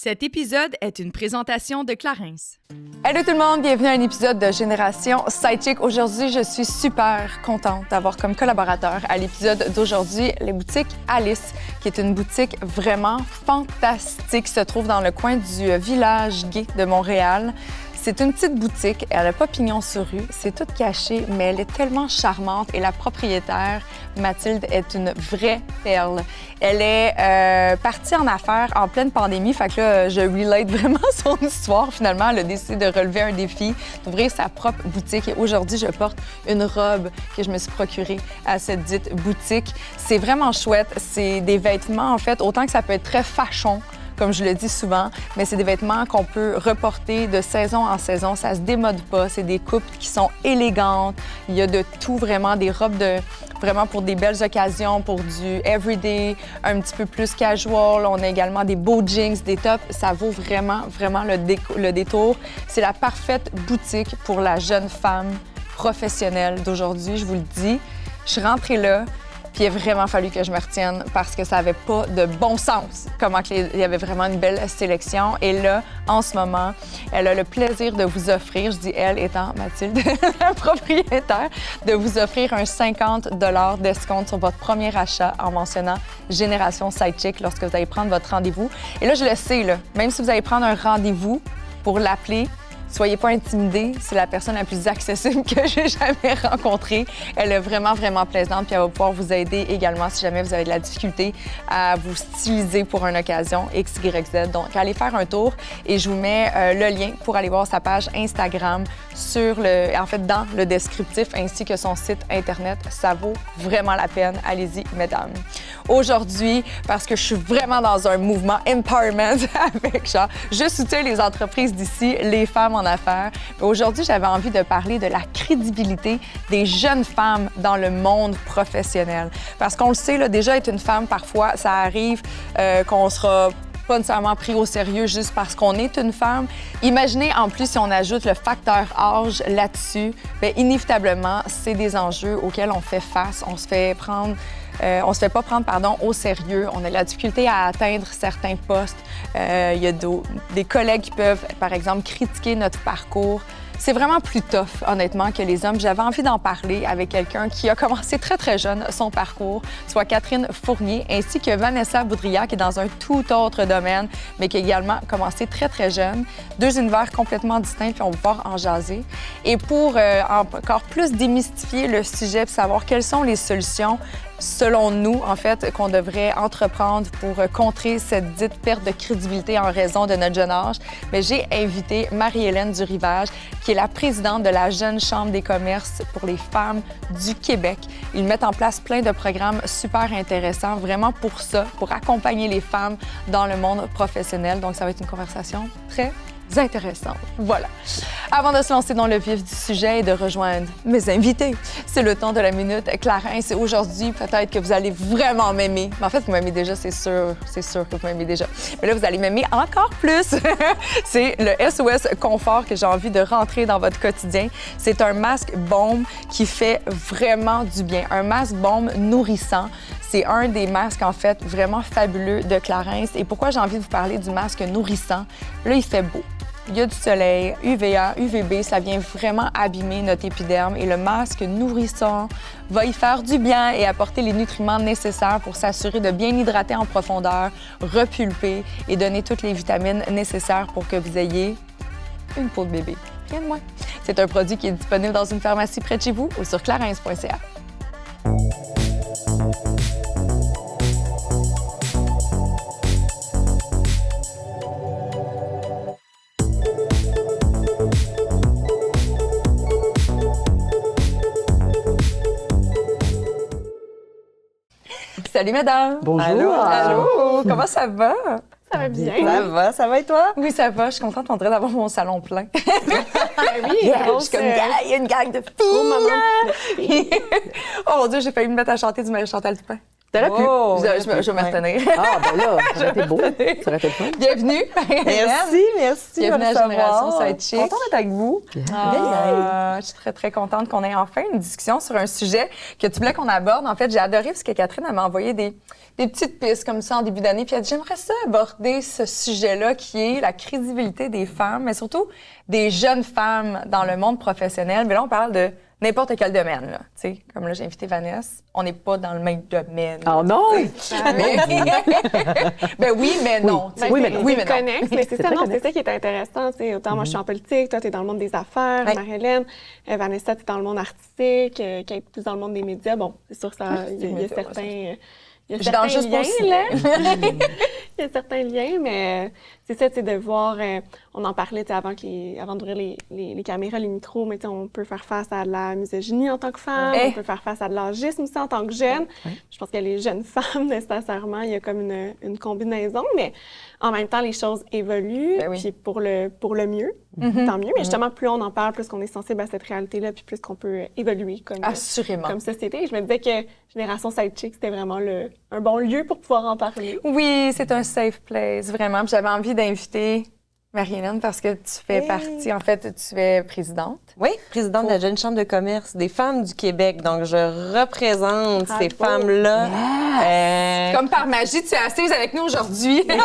Cet épisode est une présentation de Clarins. Allô tout le monde, bienvenue à un épisode de Génération Sidechick. Aujourd'hui, je suis super contente d'avoir comme collaborateur à l'épisode d'aujourd'hui les boutiques Alice, qui est une boutique vraiment fantastique qui se trouve dans le coin du village gay de Montréal. C'est une petite boutique, elle n'a pas pignon sur rue, c'est tout caché, mais elle est tellement charmante et la propriétaire, Mathilde, est une vraie perle. Elle est partie en affaires en pleine pandémie, fait que là, je relate vraiment son histoire. Finalement, elle a décidé de relever un défi, d'ouvrir sa propre boutique. Et aujourd'hui, je porte une robe que je me suis procurée à cette dite boutique. C'est vraiment chouette, c'est des vêtements, en fait, autant que ça peut être très fashion, comme je le dis souvent, mais c'est des vêtements qu'on peut reporter de saison en saison. Ça se démode pas. C'est des coupes qui sont élégantes. Il y a de tout, vraiment, des robes vraiment pour des belles occasions, pour du everyday, un petit peu plus casual. On a également des beaux jeans, des tops. Ça vaut vraiment, vraiment le détour. C'est la parfaite boutique pour la jeune femme professionnelle d'aujourd'hui, je vous le dis. Je suis rentrée là. Puis il a vraiment fallu que je me retienne parce que ça n'avait pas de bon sens. Il y avait vraiment une belle sélection. Et là, en ce moment, elle a le plaisir de vous offrir, je dis elle étant Mathilde, la propriétaire, de vous offrir un 50 $ d'escompte sur votre premier achat en mentionnant Génération Sidechick lorsque vous allez prendre votre rendez-vous. Et là, je le sais, là, même si vous allez prendre un rendez-vous pour l'appeler, soyez pas intimidés, c'est la personne la plus accessible que j'ai jamais rencontrée. Elle est vraiment, vraiment plaisante, puis elle va pouvoir vous aider également si jamais vous avez de la difficulté à vous styliser pour une occasion X, Y, Z. Donc, allez faire un tour et je vous mets le lien pour aller voir sa page Instagram dans le descriptif ainsi que son site Internet. Ça vaut vraiment la peine. Allez-y, mesdames. Aujourd'hui, parce que je suis vraiment dans un mouvement empowerment avec je soutiens les entreprises d'ici, les femmes en affaires. Aujourd'hui, j'avais envie de parler de la crédibilité des jeunes femmes dans le monde professionnel. Parce qu'on le sait, là, déjà être une femme, parfois, ça arrive qu'on sera pas nécessairement pris au sérieux juste parce qu'on est une femme. Imaginez en plus si on ajoute le facteur âge là-dessus, bien, inévitablement, c'est des enjeux auxquels on fait face. On se fait pas prendre au sérieux. On a de la difficulté à atteindre certains postes. Il y a des collègues qui peuvent, par exemple, critiquer notre parcours. C'est vraiment plus tough, honnêtement, que les hommes. J'avais envie d'en parler avec quelqu'un qui a commencé très, très jeune son parcours, soit Catherine Fournier, ainsi que Vanessa Boudria, qui est dans un tout autre domaine, mais qui a également commencé très, très jeune. Deux univers complètement distincts, puis on va pouvoir en jaser. Et pour encore plus démystifier le sujet, puis savoir quelles sont les solutions selon nous, en fait, qu'on devrait entreprendre pour contrer cette dite perte de crédibilité en raison de notre jeune âge, mais j'ai invité Marie-Hélène Durivage, qui est la présidente de la Jeune Chambre des commerces pour les femmes du Québec. Ils mettent en place plein de programmes super intéressants, vraiment pour ça, pour accompagner les femmes dans le monde professionnel. Donc, ça va être une conversation très intéressante. Voilà. Avant de se lancer dans le vif du sujet et de rejoindre mes invités, c'est le temps de la minute Clarins. Et aujourd'hui, peut-être que vous allez vraiment m'aimer. Mais en fait, vous m'aimez déjà, c'est sûr que vous m'aimez déjà. Mais là, vous allez m'aimer encore plus. C'est le SOS Confort que j'ai envie de rentrer dans votre quotidien. C'est un masque baume qui fait vraiment du bien. Un masque baume nourrissant. C'est un des masques, en fait, vraiment fabuleux de Clarins. Et pourquoi j'ai envie de vous parler du masque nourrissant? Là, il fait beau. Il y a du soleil, UVA, UVB, ça vient vraiment abîmer notre épiderme et le masque nourrissant va y faire du bien et apporter les nutriments nécessaires pour s'assurer de bien hydrater en profondeur, repulper et donner toutes les vitamines nécessaires pour que vous ayez une peau de bébé. Rien de moins. C'est un produit qui est disponible dans une pharmacie près de chez vous ou sur clarins.ca. Salut, madame! Bonjour! Allô! Comment ça va? Ça va bien. Ça va et toi? Oui, ça va. Je suis contente, on dirait d'avoir mon salon plein. Oui, je suis comme, il y a une gang de filles! Oh, maman! Oh mon Dieu, j'ai failli me mettre à chanter du Marie-Chantal Toupin. T'aurais pu. Oh, Je vais me retenir. Ah, ben là, ça aurait été beau. Ça aurait été le fun. Bienvenue. Merci. Bienvenue à Génération Ça Sidechick. Contente d'être avec vous. Je suis très, très contente qu'on ait enfin une discussion sur un sujet que tu voulais qu'on aborde. En fait, j'ai adoré parce que Catherine elle m'a envoyé des petites pistes comme ça en début d'année. Puis elle dit, j'aimerais ça aborder ce sujet-là qui est la crédibilité des femmes, mais surtout des jeunes femmes dans le monde professionnel. Mais là, on parle de n'importe quel domaine, là. Tu sais, comme là, j'ai invité Vanessa. On n'est pas dans le même domaine. Oh non! Ben oui, mais non. Ben, Oui, mais non. Oui, mais connexe, mais c'est ça, très non, c'est connexe. ça qui est intéressant. Autant moi, je suis en politique, toi, tu es dans le monde des affaires, Ouais. Marie-Hélène, Vanessa, tu es dans le monde artistique, Kate, est plus dans le monde des médias. Bon, c'est sûr, il y a certains... Il y a Je danse certains juste pour liens, le là. Il y a certains liens, mais c'est ça, tu sais, de voir, on en parlait, tu sais, avant d'ouvrir les caméras, les micros, mais tu sais, on peut faire face à de la misogynie en tant que femme, on peut faire face à de l'âgisme aussi en tant que jeune. Je pense que les jeunes femmes, nécessairement, il y a comme une combinaison, mais en même temps, les choses évoluent, Ben oui. puis pour le mieux, tant mieux. Mais justement, plus on en parle, plus qu'on est sensible à cette réalité-là, puis plus qu'on peut évoluer Assurément. comme société. Je me disais que Génération Sidechick, c'était vraiment un bon lieu pour pouvoir en parler. Oui, c'est un safe place, vraiment. Puis j'avais envie d'inviter Marie-Hélène parce que tu fais partie, en fait, tu es présidente. Oui, présidente de la Jeune Chambre de commerce des femmes du Québec. Donc, je représente Bravo. ces femmes-là. Comme par magie, tu es assise avec nous aujourd'hui. Écoute,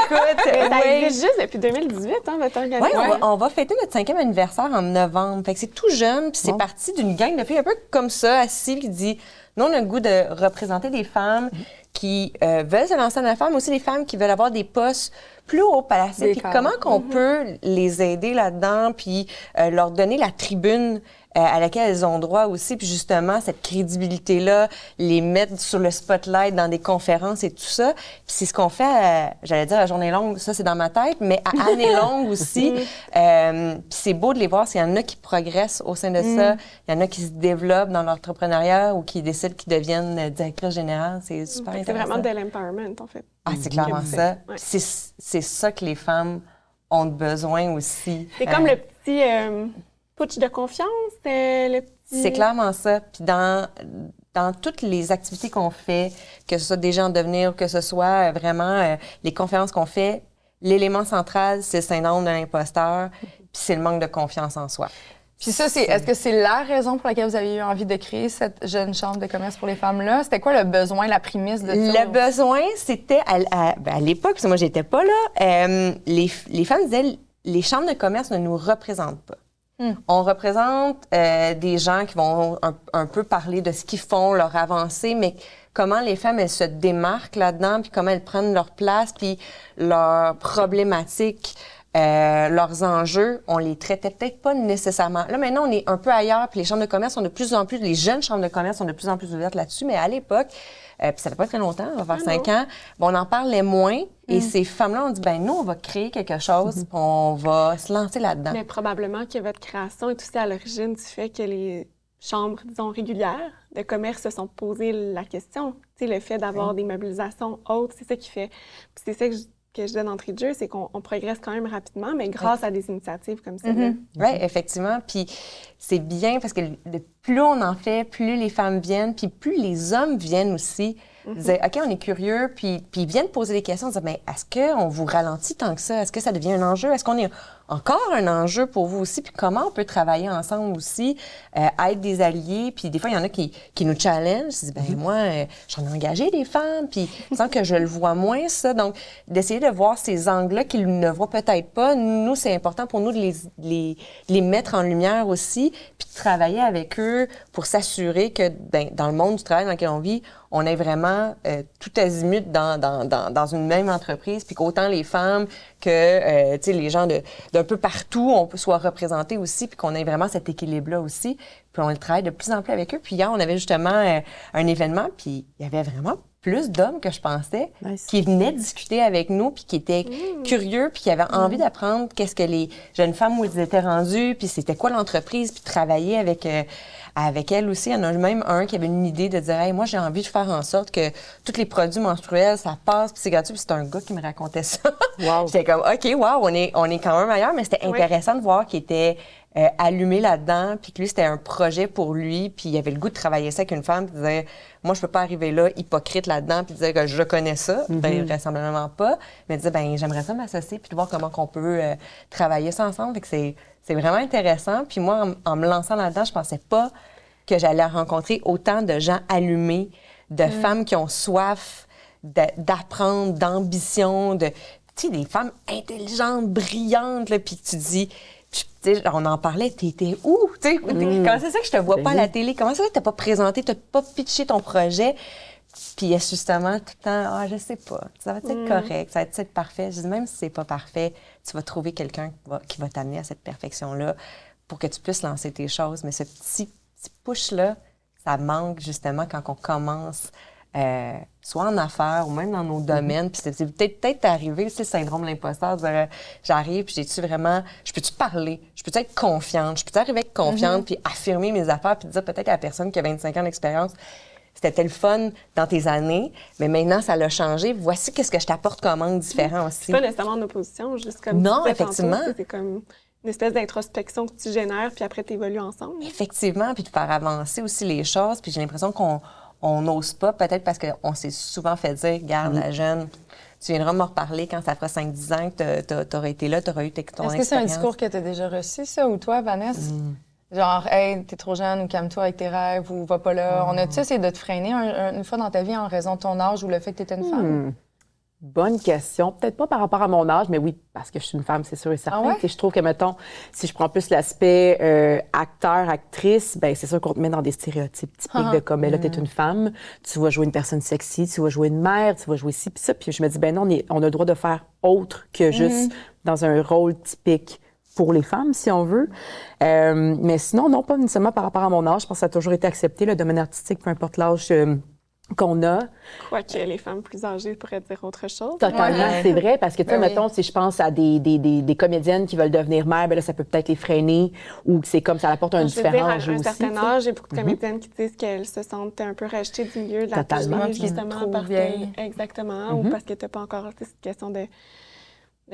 Ça oui. existe juste depuis 2018, hein, votre Oui, organisation. on va fêter notre 5e anniversaire en novembre. Fait que c'est tout jeune, puis c'est parti d'une gang de filles un peu comme ça, assis, qui dit, nous, on a le goût de représenter des femmes qui veulent se lancer en affaires, mais aussi des femmes qui veulent avoir des postes plus haut placés. Puis comment qu'on peut les aider là-dedans, puis leur donner la tribune à laquelle elles ont droit aussi, puis justement, cette crédibilité-là, les mettre sur le spotlight dans des conférences et tout ça. Puis c'est ce qu'on fait, j'allais dire à journée longue, ça c'est dans ma tête, mais à année longue aussi. Puis c'est beau de les voir, s'il y en a qui progressent au sein de ça, il y en a qui se développent dans l'entrepreneuriat ou qui décident qu'ils deviennent directrice générale, c'est super C'est intéressant. vraiment de l'empowerment, en fait. Ah, c'est clairement ça. Ouais. C'est ça que les femmes ont besoin aussi. C'est comme le petit putsch de confiance, le petit... C'est clairement ça. Puis dans toutes les activités qu'on fait, que ce soit des gens en devenir, que ce soit vraiment les conférences qu'on fait, l'élément central, c'est le syndrome de l'imposteur, puis c'est le manque de confiance en soi. Puis ça, est-ce que c'est la raison pour laquelle vous avez eu envie de créer cette jeune chambre de commerce pour les femmes-là? C'était quoi le besoin, la prémisse de ça? Le besoin, c'était à l'époque, parce que moi, j'étais pas là, les femmes disaient, les chambres de commerce ne nous représentent pas. On représente des gens qui vont un peu parler de ce qu'ils font, leur avancée, mais comment les femmes, elles se démarquent là-dedans, puis comment elles prennent leur place, puis leurs problématiques, leurs enjeux, on les traitait peut-être pas nécessairement. Là, maintenant, on est un peu ailleurs, puis les chambres de commerce sont de plus en plus, les jeunes chambres de commerce sont de plus en plus ouvertes là-dessus, mais à l'époque, puis ça fait pas très longtemps, on va faire 5 ans, bon, on en parlait moins, et ces femmes-là ont dit, ben nous, on va créer quelque chose, puis on va se lancer là-dedans. Mais probablement que votre création est aussi à l'origine du fait que les chambres, disons, régulières de commerce se sont posées la question. Tu sais, le fait d'avoir des mobilisations hautes, c'est ça qui fait... Puis c'est ça que je donne d'entrée de jeu, c'est qu'on progresse quand même rapidement, mais grâce à des initiatives comme celle-là. Oui, effectivement. Puis c'est bien parce que plus on en fait, plus les femmes viennent, puis plus les hommes viennent aussi. Dire, OK, on est curieux, puis ils viennent poser des questions, dire, mais est-ce qu'on vous ralentit tant que ça? Est-ce que ça devient un enjeu? Est-ce qu'on est encore un enjeu pour vous aussi? Puis comment on peut travailler ensemble aussi, être des alliés? Puis des fois, il y en a qui nous challengent. Je dis, ben moi, j'en ai engagé des femmes, puis sans que je le vois moins, ça. Donc, d'essayer de voir ces angles-là qu'ils ne voient peut-être pas. Nous, c'est important pour nous de les mettre en lumière aussi, puis de travailler avec eux pour s'assurer que dans le monde du travail dans lequel on vit, on est vraiment tout azimut dans une même entreprise, puis qu'autant les femmes que les gens d'un peu partout, on soit représentés aussi, puis qu'on ait vraiment cet équilibre-là aussi. Puis on travaille de plus en plus avec eux. Puis hier, on avait justement un événement, puis il y avait vraiment plus d'hommes que je pensais qui venaient discuter avec nous, puis qui étaient curieux, puis qui avaient envie d'apprendre qu'est-ce que les jeunes femmes, où ils étaient rendus, puis c'était quoi l'entreprise, puis travailler avec elles aussi. Il y en a même un qui avait une idée de dire « Hey, moi, j'ai envie de faire en sorte que tous les produits menstruels, ça passe, puis c'est gratuit. » Puis c'est un gars qui me racontait ça. Wow. J'étais comme « OK, wow, on est quand même ailleurs. » Mais c'était intéressant de voir qu'il était allumé là-dedans, puis que lui, c'était un projet pour lui, puis il avait le goût de travailler ça avec une femme, puis il disait « Moi, je peux pas arriver là, hypocrite là-dedans, puis dire que je connais ça. Ben, vraisemblablement pas. Mais il disait « Ben, j'aimerais ça m'associer, puis de voir comment on peut travailler ça ensemble. » Fait que c'est vraiment intéressant. Puis moi, en me lançant là-dedans, je pensais pas que j'allais rencontrer autant de gens allumés, de femmes qui ont soif d'apprendre, d'ambition, tu sais, des femmes intelligentes, brillantes, là, puis tu dis... Puis, on en parlait, t'étais où? Comment c'est ça que je te vois pas à la télé? Comment ça que t'as pas présenté, t'as pas pitché ton projet? Puis justement, tout le temps, je sais pas, ça va être correct, ça va être parfait. Je dis, même si c'est pas parfait, tu vas trouver quelqu'un qui va t'amener à cette perfection-là pour que tu puisses lancer tes choses. Mais ce petit push-là, ça manque justement quand on commence... soit en affaires ou même dans nos domaines. Puis c'est peut-être arrivé, c'est le syndrome de l'imposteur, de dire, j'arrive, puis je peux-tu parler? Je peux-tu être confiante? Je peux-tu arriver avec confiante, puis affirmer mes affaires, puis dire peut-être à la personne qui a 25 ans d'expérience, c'était le fun dans tes années, mais maintenant, ça l'a changé. Voici qu'est-ce que je t'apporte comme angle différent aussi. C'est pas nécessairement en opposition, juste comme non, effectivement. Tantôt, c'est comme une espèce d'introspection que tu génères, puis après, tu évolues ensemble. Effectivement, puis de faire avancer aussi les choses, puis j'ai l'impression qu'on n'ose pas, peut-être parce qu'on s'est souvent fait dire, regarde, la jeune, tu viendras me reparler quand ça fera 5-10 ans que tu auras été là, tu auras eu ton expérience. Est-ce que c'est un discours que tu as déjà reçu, ça, ou toi, Vanessa? Genre, hey, t'es trop jeune, ou calme-toi avec tes rêves, ou va pas là. On a-tu essayé de te freiner une fois dans ta vie en raison de ton âge ou le fait que t'étais une femme? Bonne question. Peut-être pas par rapport à mon âge, mais oui, parce que je suis une femme, c'est sûr et certain. Ah ouais? Je trouve que, mettons, si je prends plus l'aspect acteur, actrice, ben c'est sûr qu'on te met dans des stéréotypes typiques de comme, là, t'es une femme, tu vas jouer une personne sexy, tu vas jouer une mère, tu vas jouer ci, puis ça. Puis je me dis, ben non, on a le droit de faire autre que juste dans un rôle typique pour les femmes, si on veut. Mais sinon, non, pas nécessairement par rapport à mon âge. Je pense que ça a toujours été accepté, le domaine artistique, peu importe l'âge qu'on a. Quoique les femmes plus âgées pourraient dire autre chose. Totalement, c'est vrai, parce que, tu sais, mettons, si je pense à des comédiennes qui veulent devenir mères, ben là, ça peut peut-être les freiner, ou que c'est comme ça apporte un différent à un certain âge, il y a beaucoup de comédiennes qui disent qu'elles se sentent un peu rejetées du milieu de la télé, justement, parce que, exactement, ou parce que t'as pas encore, cette question de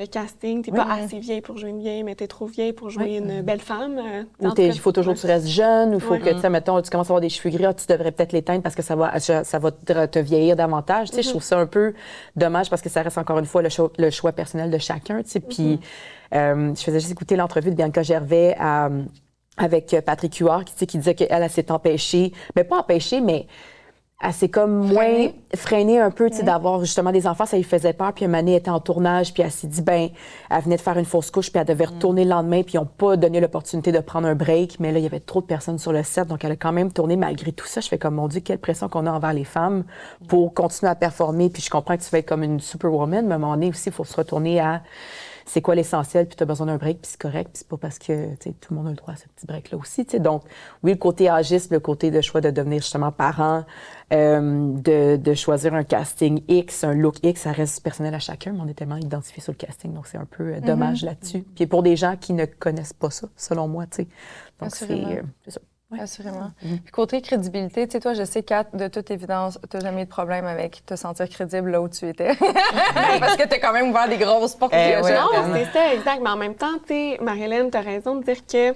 casting, t'es pas assez vieille pour jouer une vieille, mais t'es trop vieille pour jouer une belle femme. Ou il faut toujours que tu restes jeune, ou il faut que, tu sais, mettons, tu commences à avoir des cheveux gris, tu devrais peut-être l'éteindre parce que ça va te vieillir davantage. Tu sais, je trouve ça un peu dommage parce que ça reste encore une fois le choix personnel de chacun, tu sais. Puis, je faisais juste écouter l'entrevue de Bianca Gervais avec Patrick Huard, qui disait qu'elle s'est empêchée, mais pas empêchée, mais elle s'est comme moins freinée un peu, tu sais, d'avoir justement des enfants, ça lui faisait peur. Puis une année, elle était en tournage, puis elle s'est dit, ben, elle venait de faire une fausse couche, puis elle devait retourner le lendemain, puis ils n'ont pas donné l'opportunité de prendre un break. Mais là, il y avait trop de personnes sur le set, donc elle a quand même tourné malgré tout ça. Je fais comme, mon Dieu, quelle pression qu'on a envers les femmes pour continuer à performer. Puis je comprends que tu vas être comme une superwoman, mais à un moment donné aussi, il faut se retourner à c'est quoi l'essentiel, puis tu as besoin d'un break, puis c'est correct, puis c'est pas parce que tout le monde a le droit à ce petit break-là aussi. T'sais. Donc, oui, le côté âgiste, le côté de choix de devenir justement parent, de choisir un casting X, un look X, ça reste personnel à chacun, mais on est tellement identifié sur le casting, donc c'est un peu dommage là-dessus. Puis pour des gens qui ne connaissent pas ça, selon moi, tu sais. Donc, c'est ça. Oui. Assurément. Puis côté crédibilité, tu sais, toi, je sais, Kat, de toute évidence, tu n'as jamais eu de problème avec te sentir crédible là où tu étais. Parce que tu as quand même ouvert des grosses portes. Non, c'est ça, exact. Mais en même temps, tu sais, Marie-Hélène, tu as raison de dire que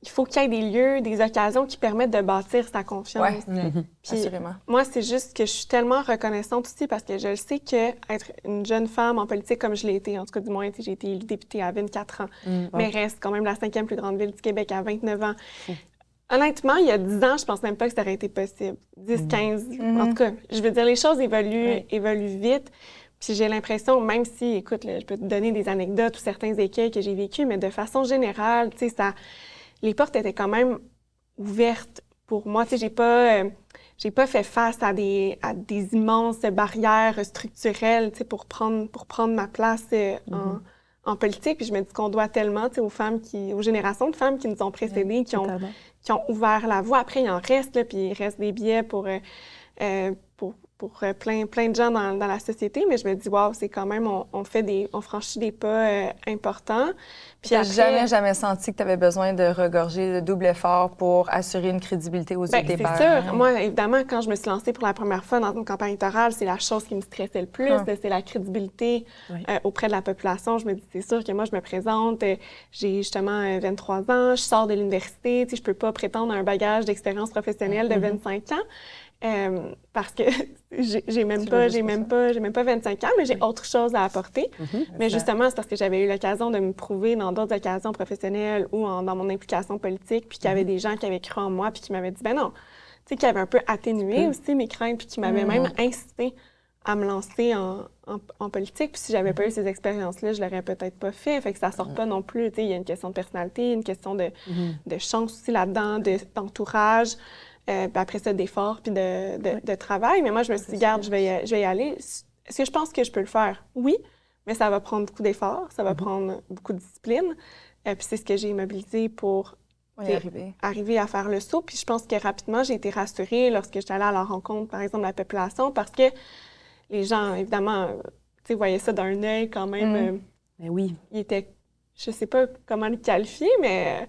il faut qu'il y ait des lieux, des occasions qui permettent de bâtir sa confiance. Oui, Puis, assurément. Moi, c'est juste que je suis tellement reconnaissante aussi parce que je le sais qu'être une jeune femme en politique comme je l'ai été, en tout cas du moins, j'ai été élue députée à 24 ans, mais reste quand même la 5e plus grande ville du Québec à 29 ans. Honnêtement, il y a 10 ans, je pense même pas que ça aurait été possible. 10, 15, en tout cas, je veux dire, les choses évoluent vite. Puis j'ai l'impression, même si, écoute, là, je peux te donner des anecdotes ou certains écueils que j'ai vécus, mais de façon générale, tu sais, les portes étaient quand même ouvertes pour moi. Tu sais, j'ai pas fait face à des immenses barrières structurelles, tu sais, pour prendre ma place en politique. Puis je me dis qu'on doit tellement, tu sais, aux générations de femmes qui nous ont précédées, qui ont ouvert la voie. Après, il en reste, là, puis il reste des biais pour plein de gens dans la société, mais je me dis, wow, c'est quand même, on franchit des pas importants. Puis t'as jamais senti que tu avais besoin de regorger de double effort pour assurer une crédibilité aux yeux des pairs? C'est sûr. Moi, évidemment, quand je me suis lancée pour la première fois dans une campagne électorale, c'est la chose qui me stressait le plus, c'est la crédibilité auprès de la population. Je me dis, c'est sûr que moi, je me présente, j'ai justement 23 ans, je sors de l'université, tu sais, je peux pas prétendre à un bagage d'expérience professionnelle de 25 ans. Parce que j'ai même pas 25 ans, mais j'ai autre chose à apporter. Mais justement, c'est parce que j'avais eu l'occasion de me prouver dans d'autres occasions professionnelles ou dans mon implication politique, puis qu'il y avait des gens qui avaient cru en moi, puis qui m'avaient dit, ben non, tu sais, qui avaient un peu atténué aussi mes craintes, puis qui m'avaient même incité à me lancer en politique. Puis si j'avais pas eu ces expériences-là, je l'aurais peut-être pas fait. Fait que ça sort pas non plus. Tu sais, il y a une question de personnalité, une question de chance aussi là-dedans, d'entourage. Puis après ça, d'efforts puis de travail. Mais moi, je me suis dit, garde, je vais y aller. Est-ce que je pense que je peux le faire? Oui, mais ça va prendre beaucoup d'efforts, ça va prendre beaucoup de discipline. Puis c'est ce que j'ai mobilisé pour arriver à faire le saut. Puis je pense que rapidement, j'ai été rassurée lorsque j'étais allée à la rencontre, par exemple, de la population, parce que les gens, évidemment, tu sais, voyaient ça d'un œil quand même. Mais oui. Ils étaient, je sais pas comment le qualifier, mais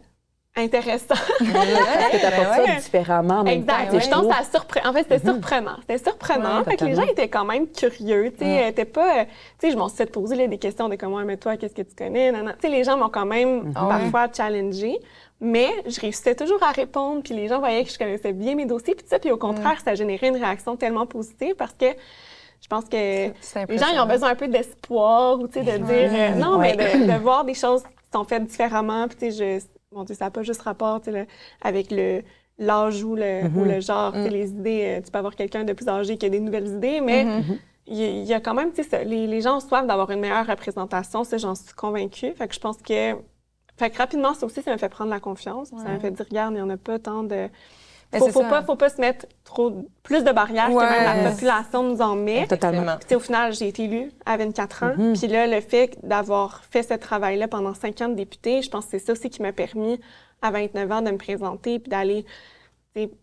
intéressant. Parce que tu apportes ça différemment en même temps. Exact. Je pense en fait, c'était surprenant. C'était surprenant. Fait que les gens étaient quand même curieux. Tu sais, étaient pas... Tu sais, je m'en suis fait poser des questions de comment, mais toi, qu'est-ce que tu connais? Tu sais, les gens m'ont quand même parfois challengée. Mais je réussissais toujours à répondre. Puis les gens voyaient que je connaissais bien mes dossiers. Puis tout ça. Puis au contraire, ça générait une réaction tellement positive parce que je pense que les gens, ils ont besoin un peu d'espoir ou, tu sais, de dire... non, mais de voir des choses qui sont faites différemment. Puis, tu sais, mon Dieu, ça n'a pas juste rapport avec l'âge ou le genre, les idées. Tu peux avoir quelqu'un de plus âgé qui a des nouvelles idées, mais il y a quand même, tu sais, les gens ont soif d'avoir une meilleure représentation, ça, j'en suis convaincue. Fait que je pense que... Fait que rapidement, ça aussi, ça m'a fait prendre la confiance. Ça m'a fait dire, regarde, il n'y en a pas tant de... Faut pas se mettre plus de barrières que même la population nous en met. Totalement. Puis, au final, j'ai été élue à 24 ans. Puis là, le fait d'avoir fait ce travail-là pendant 5 ans de députée, je pense que c'est ça aussi qui m'a permis, à 29 ans, de me présenter puis d'aller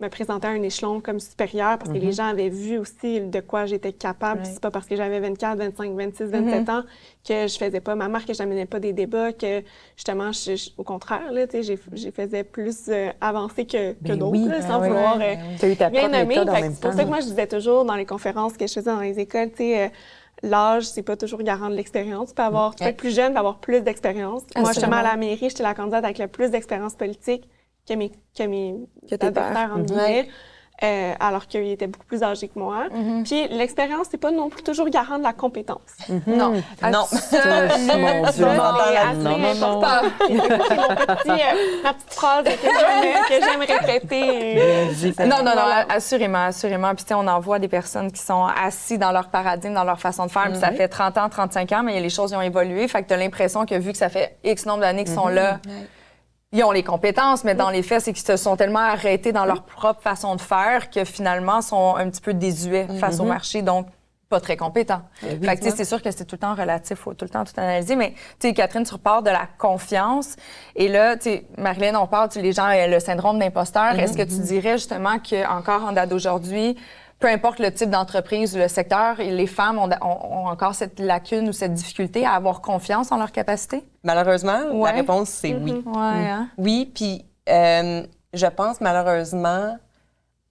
me présenter à un échelon comme supérieur parce que les gens avaient vu aussi de quoi j'étais capable. Puis c'est pas parce que j'avais 24, 25, 26, 27 ans que je faisais pas ma marque, que j'amenais pas des débats, que justement, au contraire, là, je faisais plus avancer que d'autres, là, sans vouloir bien nommer. C'est pour ça que moi, je disais toujours dans les conférences que je faisais dans les écoles, tu sais, l'âge, c'est pas toujours garant de l'expérience. Tu peux être plus jeune, avoir plus d'expérience. Moi, justement, à la mairie, j'étais la candidate avec le plus d'expérience politique que mes adversaires, en guillemets, alors qu'ils étaient beaucoup plus âgés que moi. Puis l'expérience, c'est pas non plus toujours garant de la compétence. Non. Mon Dieu. Non. Ma petite phrase que j'aime répéter. Non, assurément. Puis, tu sais, on en voit des personnes qui sont assises dans leur paradigme, dans leur façon de faire. Puis, ça fait 30 ans, 35 ans, mais les choses ont évolué. Fait que tu as l'impression que, vu que ça fait X nombre d'années qu'ils sont là, ils ont les compétences, mais dans les faits, c'est qu'ils se sont tellement arrêtés dans leur propre façon de faire que finalement, sont un petit peu désuets face au marché, donc pas très compétents. Fait que, tu sais, c'est sûr que c'est tout le temps relatif, faut tout le temps tout analyser, mais, tu sais, Catherine, tu repars de la confiance, et là, tu sais, Marilyn, on parle, les gens, le syndrome d'imposteur. Est-ce que tu dirais justement qu'encore en date d'aujourd'hui, peu importe le type d'entreprise ou le secteur, les femmes ont encore cette lacune ou cette difficulté à avoir confiance en leur capacité? Malheureusement, la réponse, c'est oui. Oui, puis je pense malheureusement,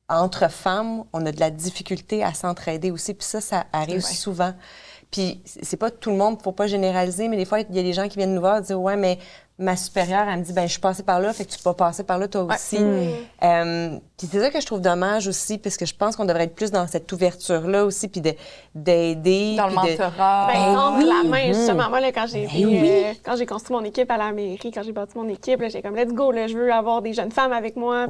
entre femmes, on a de la difficulté à s'entraider aussi, puis ça arrive souvent. Puis c'est pas tout le monde, faut pas généraliser, mais des fois, il y a des gens qui viennent nous voir et dire « Ouais, mais ma supérieure, elle me dit, ben je suis passée par là, fait que tu peux passer par là toi aussi. » Puis c'est ça que je trouve dommage aussi, parce que je pense qu'on devrait être plus dans cette ouverture-là aussi, puis d'aider. Dans le mentorat. Tendre la main, justement. Moi, là, quand j'ai construit mon équipe à la mairie, quand j'ai bâti mon équipe, là, j'ai comme, let's go, là, je veux avoir des jeunes femmes avec moi.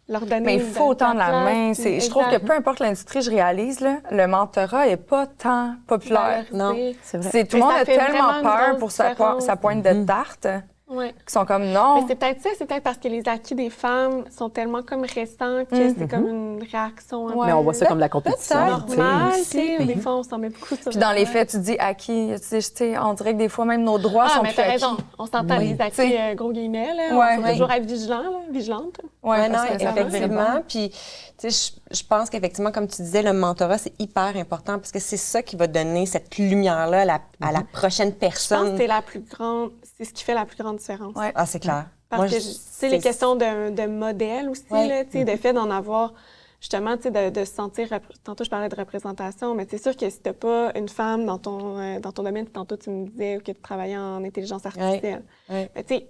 Leur donner mais il faut tendre la main. Je trouve que peu importe l'industrie, je réalise, là, le mentorat n'est pas tant populaire. Non, c'est vrai. Tout le monde a tellement peur pour sa pointe de tarte. Qui sont comme non. Mais c'est peut-être ça, c'est peut-être parce que les acquis des femmes sont tellement comme récents que c'est comme une réaction. Mais on voit ça comme de la compétition. Normal, des fois on s'en met beaucoup sur. Puis dans les faits, tu dis acquis, tu sais, on dirait que des fois même nos droits sont plus acquis. Raison. On s'entend les acquis gros guillemets là. On faut toujours être vigilant, vigilante. Ouais, non, parce que ça effectivement. Puis, tu sais, je pense qu'effectivement, comme tu disais, le mentorat, c'est hyper important parce que c'est ça qui va donner cette lumière-là à la prochaine Je pense personne. que c'est ce qui fait la plus grande différence. Ouais. Ah, c'est clair. Parce Moi, que, tu sais, les questions de modèle aussi, là, tu sais, de fait d'en avoir, justement, tu sais, de se sentir, tantôt je parlais de représentation, mais c'est sûr que si t'as pas une femme dans ton domaine, tantôt tu me disais que tu travaillais en intelligence artificielle, Ouais. mais tu sais,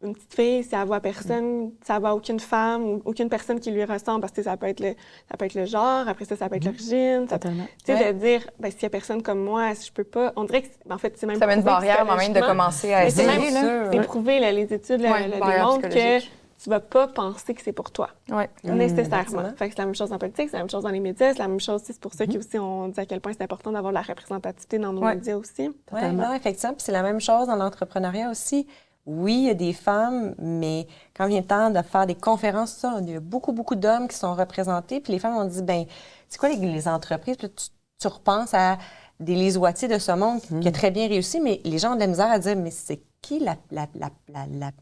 une petite fille, si elle voit personne, si elle voit aucune femme ou aucune personne qui lui ressemble, parce que ça peut être le genre, après ça peut être l'origine. Totalement. Tu sais, de dire, ben s'il y a personne comme moi, je peux pas. On dirait que, en fait, c'est même Ça met une prouvé barrière moi-même de psychologiquement. commencer à Mais c'est essayer. même là. c'est prouvé, là, les études Ouais, le barrière démontrent que psychologique. tu vas pas penser que c'est pour toi, Ouais. nécessairement. effectivement. Fait que c'est la même chose en politique, c'est la même chose dans les médias, c'est la même chose, c'est pour ça qu'aussi on dit à quel point c'est important d'avoir de la représentativité dans nos médias aussi. Oui, non, effectivement. Puis c'est la même chose dans l'entrepreneuriat aussi. Oui, il y a des femmes, mais quand vient le temps de faire des conférences, ça, il y a beaucoup, beaucoup d'hommes qui sont représentés. Puis les femmes ont dit, ben, c'est quoi les entreprises? Puis là, tu repenses à des Lise Wattier de ce monde qui a très bien réussi, mais les gens ont de la misère à dire, mais c'est qui la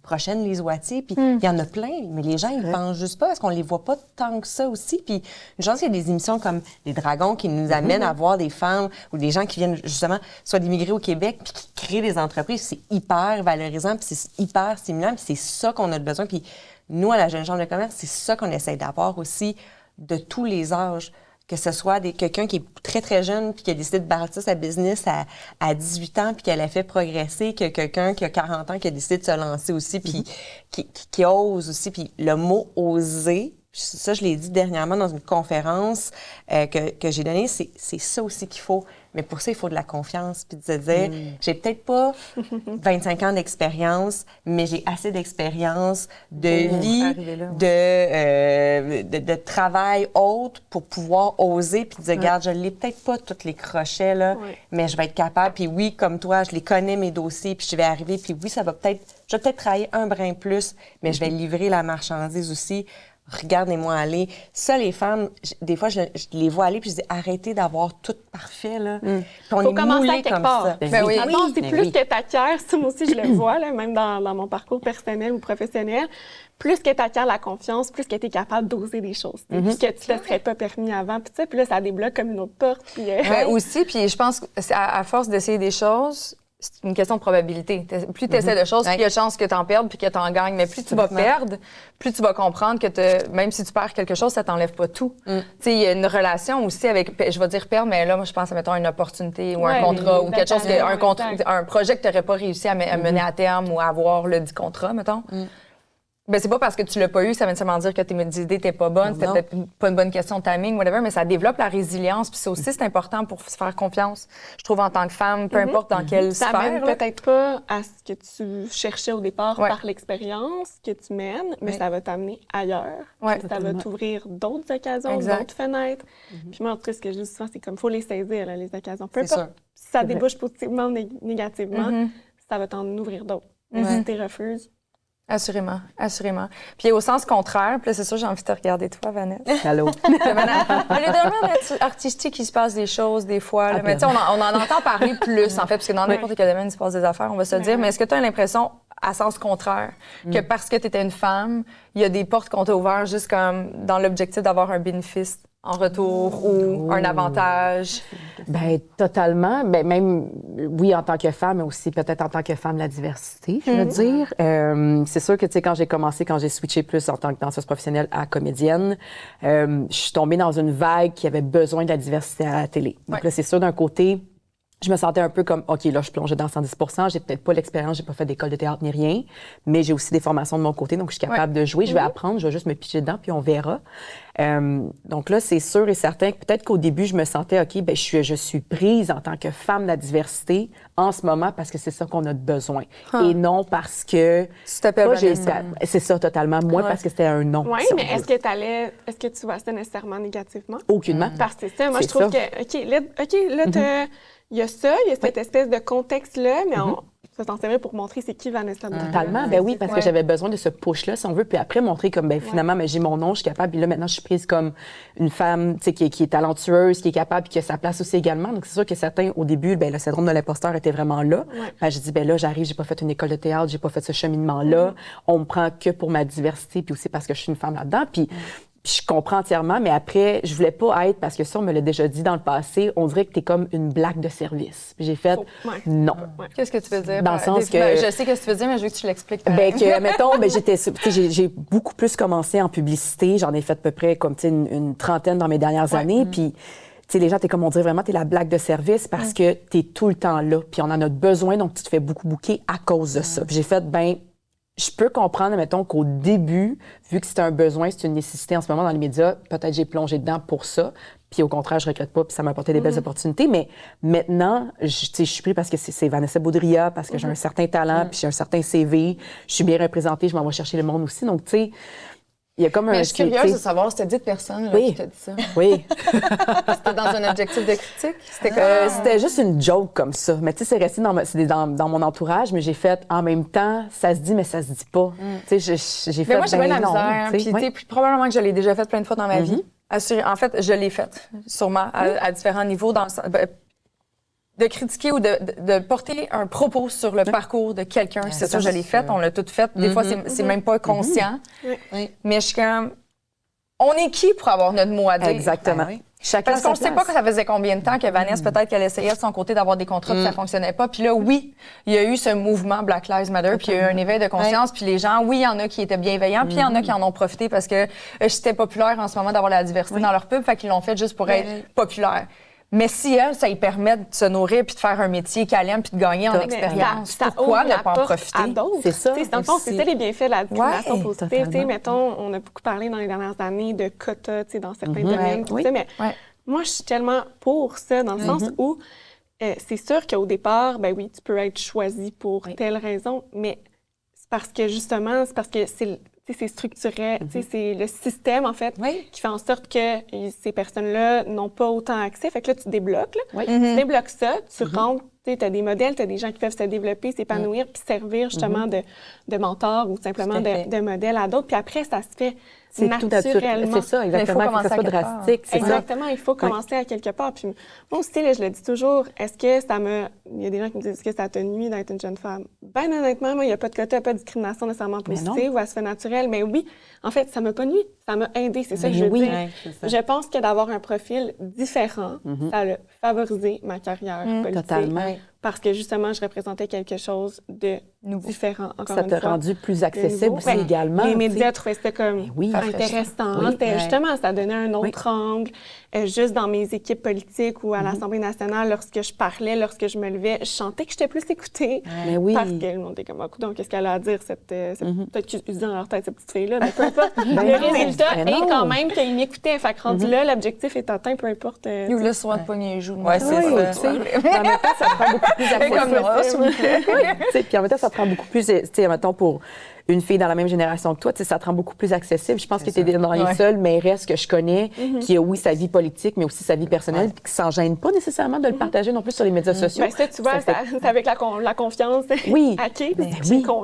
prochaine Lise Wattier? Puis il y en a plein, mais les gens, ils pensent juste pas parce qu'on les voit pas tant que ça aussi. Puis une chance qu'il y a des émissions comme Les Dragons qui nous amènent à voir des femmes ou des gens qui viennent justement soit d'immigrés au Québec puis qui créent des entreprises. C'est hyper valorisant puis c'est hyper stimulant puis c'est ça qu'on a besoin. Puis nous, à la Jeune Chambre de commerce, c'est ça qu'on essaie d'avoir aussi de tous les âges. Que ce soit quelqu'un qui est très, très jeune puis qui a décidé de bâtir sa business à 18 ans puis qu'elle a fait progresser, que quelqu'un qui a 40 ans qui a décidé de se lancer aussi puis qui ose aussi. Puis le mot « oser », ça, je l'ai dit dernièrement dans une conférence que j'ai donnée, c'est ça aussi qu'il faut. Mais pour ça, il faut de la confiance puis de se dire, j'ai peut-être pas 25 ans d'expérience, mais j'ai assez d'expérience, de vie, de travail autre pour pouvoir oser puis de dire, regarde, je l'ai peut-être pas tous les crochets, là, mais je vais être capable. Puis oui, comme toi, je les connais, mes dossiers, puis je vais arriver. Puis oui, je vais peut-être travailler un brin plus, mais je vais livrer la marchandise aussi. Regardez-moi aller. Ça, les femmes, des fois, je les vois aller puis je dis arrêtez d'avoir tout parfait, là. Puis on Faut est commencer moulés à quelque comme part. ça. Ben oui. Dans le fond, c'est Ben plus oui. que t'acquiers, ça, moi aussi, je le vois, là, même dans mon parcours personnel ou professionnel, plus que t'acquiers la confiance, plus que t'es capable d'oser des choses, puis que tu te serais pas permis avant, puis là, ça débloque comme une autre porte, puis... Aussi, puis je pense qu'à force d'essayer des choses, c'est une question de probabilité. Plus tu essaies de choses, plus il y a de chances que tu en perdes puis que tu en gagnes. Mais plus tu vas perdre, plus tu vas comprendre que même si tu perds quelque chose, ça t'enlève pas tout. Tu sais, il y a une relation aussi avec, je vais dire perdre, mais là, moi, je pense à, mettons, une opportunité ou un contrat ou quelque chose, un projet que tu n'aurais pas réussi à mener à terme ou à avoir le dit contrat, mettons. Ben, c'est pas parce que tu l'as pas eu, ça veut nécessairement dire que tes idées n'étaient pas bonnes, c'était peut-être pas une bonne question de timing, whatever, mais ça développe la résilience. Puis ça aussi, c'est important pour se faire confiance, je trouve, en tant que femme, peu importe dans quelle Ça sphère. mène là. peut-être pas à ce que tu cherchais au départ Ouais. par l'expérience que tu mènes, mais ça va t'amener ailleurs. Ouais. Ça va t'ouvrir d'autres occasions, Exact. d'autres fenêtres. Puis moi, en tout cas, ce que je dis souvent, c'est comme faut les saisir, là, les occasions. Peu C'est importe si ça débouche positivement ou négativement, ça va t'en ouvrir d'autres. Mais si tu refuses, Assurément, assurément. Puis au sens contraire, puis là, c'est sûr, j'ai envie de te regarder toi, Vanessa. Allô? Dans les domaines artistiques, il se passe des choses des fois. Là. Mais tu sais, on en entend parler plus, en fait, parce que dans n'importe quel domaine, il se passe des affaires, on va se le dire. Mais est-ce que tu as l'impression, à sens contraire, que parce que tu étais une femme, il y a des portes qu'on t'a ouvertes juste comme dans l'objectif d'avoir un bénéfice en retour ou un avantage? Ben totalement. Ben même, oui, en tant que femme, mais aussi peut-être en tant que femme de la diversité, je veux dire. C'est sûr que, tu sais, quand j'ai switché plus en tant que danseuse professionnelle à comédienne, je suis tombée dans une vague qui avait besoin de la diversité à la télé. Donc là, c'est sûr, d'un côté, je me sentais un peu comme, OK, là, je plongeais dans 110 %, j'ai peut-être pas l'expérience, j'ai pas fait d'école de théâtre ni rien, mais j'ai aussi des formations de mon côté, donc je suis capable de jouer, je vais apprendre, je vais juste me pitcher dedans, puis on verra. Donc là, c'est sûr et certain que peut-être qu'au début, je me sentais, OK, ben je suis prise en tant que femme de la diversité en ce moment parce que c'est ça qu'on a besoin. Et non parce que... Tu t'appelles Moi, Vanessa. c'est ça, totalement. Moi, parce que c'était un non. oui, si on mais veut. est-ce que tu vois ça nécessairement négativement? Aucunement. Parce que c'est ça, moi, je C'est trouve ça. que, OK, là, il y a ça, il y a cette espèce de contexte-là, mais s'en servir pour montrer c'est qui Vanessa Boudria. Totalement, ben oui, parce que j'avais besoin de ce push-là, si on veut, puis après montrer comme, ben finalement, ben, j'ai mon nom, je suis capable, puis là, maintenant, je suis prise comme une femme, tu sais, qui est talentueuse, qui est capable, puis qui a sa place aussi également. Donc, c'est sûr que certains, au début, ben, le syndrome de l'imposteur était vraiment là. Ben, j'ai dit, ben là, j'arrive, j'ai pas fait une école de théâtre, j'ai pas fait ce cheminement-là. On me prend que pour ma diversité, puis aussi parce que je suis une femme là-dedans, puis je comprends entièrement, mais après, je voulais pas être, parce que ça, on me l'a déjà dit dans le passé, on dirait que t'es comme une blague de service. Puis j'ai fait, non. Qu'est-ce que tu veux dire? Dans le sens que... Je sais ce que tu veux dire, mais je veux que tu l'expliques. Ben, que, mettons, ben, j'ai beaucoup plus commencé en publicité. J'en ai fait à peu près, comme, tu sais, une trentaine dans mes dernières années. Puis, tu sais, les gens, t'es comme on dirait vraiment, t'es la blague de service parce que t'es tout le temps là. Puis, on en a besoin, donc tu te fais beaucoup booker à cause de ça. Puis, j'ai fait, ben, je peux comprendre, mettons, qu'au début, vu que c'était un besoin, c'est une nécessité en ce moment dans les médias, peut-être j'ai plongé dedans pour ça. Puis au contraire, je regrette pas, puis ça m'a apporté des belles opportunités. Mais maintenant, je suis prise parce que c'est Vanessa Boudria, parce que j'ai un certain talent, puis j'ai un certain CV. Je suis bien représentée, je m'en vais chercher le monde aussi. Donc, tu sais, il y a comme un... Mais je suis curieuse de savoir, c'était 10 personnes là, qui t'a dit ça. Oui. C'était dans un objectif de critique? C'était juste une joke comme ça. Mais tu sais, c'est resté dans mon entourage, mais j'ai fait en même temps, ça se dit, mais ça se dit pas. Tu sais, j'ai fait. Mais moi, j'ai bien la non, misère. Puis, tu sais, probablement que je l'ai déjà fait plein de fois dans ma vie. En fait, je l'ai fait, sûrement, à différents niveaux, de critiquer ou de porter un propos sur le parcours de quelqu'un. C'est ça, je l'ai fait. On l'a tout fait. Des fois, c'est même pas conscient. Mais je suis comme... On est qui pour avoir notre mot à dire? Exactement. Chacun Parce qu'on ne sait pas que ça faisait combien de temps que Vanessa, peut-être qu'elle essayait de son côté d'avoir des contrats puis ça fonctionnait pas. Puis là, oui, il y a eu ce mouvement Black Lives Matter, puis il y a eu un éveil de conscience. Puis les gens, oui, il y en a qui étaient bienveillants, puis il y en a qui en ont profité parce que c'était populaire en ce moment d'avoir la diversité dans leur pub, fait qu'ils l'ont fait juste pour être populaire. Mais si elle, ça lui permet de se nourrir puis de faire un métier qu'elle aime puis de gagner en expérience, pourquoi ne pas en profiter? C'est ça. Dans le fond, c'est ça les bienfaits de la discrimination positive. Tu sais, mettons, on a beaucoup parlé dans les dernières années de quotas, tu sais, dans certains domaines, tout ça, mais moi, je suis tellement pour ça, dans le sens où c'est sûr qu'au départ, ben oui, tu peux être choisi pour telle raison, mais c'est parce que justement, c'est structuré, c'est le système, en fait, qui fait en sorte que ces personnes-là n'ont pas autant accès. Fait que là, tu débloques, tu débloques ça, tu rentres, tu as des modèles, tu as des gens qui peuvent se développer, s'épanouir, puis servir justement de mentor ou simplement de modèle à d'autres. Puis après, ça se fait naturellement. C'est ça, exactement. Il faut que ça soit drastique. Exactement, il faut commencer à quelque part. Puis moi aussi, là, je le dis toujours, est-ce que ça me... Il y a des gens qui me disent, est-ce que ça t'a nuit d'être une jeune femme? Ben honnêtement, moi, il n'y a pas de quota, pas de discrimination nécessairement positive ou elle se fait naturelle. Mais oui, en fait, ça m'a pas nuit, ça m'a aidé. C'est ça que je veux dire. Je pense que d'avoir un profil différent, ça a favorisé ma carrière politique. Totalement. Parce que justement, je représentais quelque chose de différent, encore une fois. Ça t'a rendu plus accessible aussi également. Les médias trouvaient ça comme intéressant. Justement, ça donnait un autre angle. Juste dans mes équipes politiques ou à l'Assemblée nationale, lorsque je parlais, lorsque je me levais, je sentais que j'étais plus écoutée. Parce que le monde était comme, donc qu'est-ce qu'elle a à dire, peut-être qu'ils disaient dans leur tête, cette petite fille-là, mais peu importe. Le résultat est quand même qu'ils m'écoutaient. Fait que rendu là, l'objectif est atteint, peu importe. Ou là, souvent de pogner les joues. Ouais, c'est ça. En même temps, ça prend beaucoup plus accessible. Puis en même temps, ça prend beaucoup plus, tu sais, mettons, pour une fille dans la même génération que toi, ça te rend beaucoup plus accessible. Je pense que tu es dans les seules mairesses que je connais qui a, oui, sa vie politique, mais aussi sa vie personnelle, puis qui s'en gêne pas nécessairement de le partager non plus sur les médias sociaux. Ben ça, tu vois, c'est avec la confiance acquise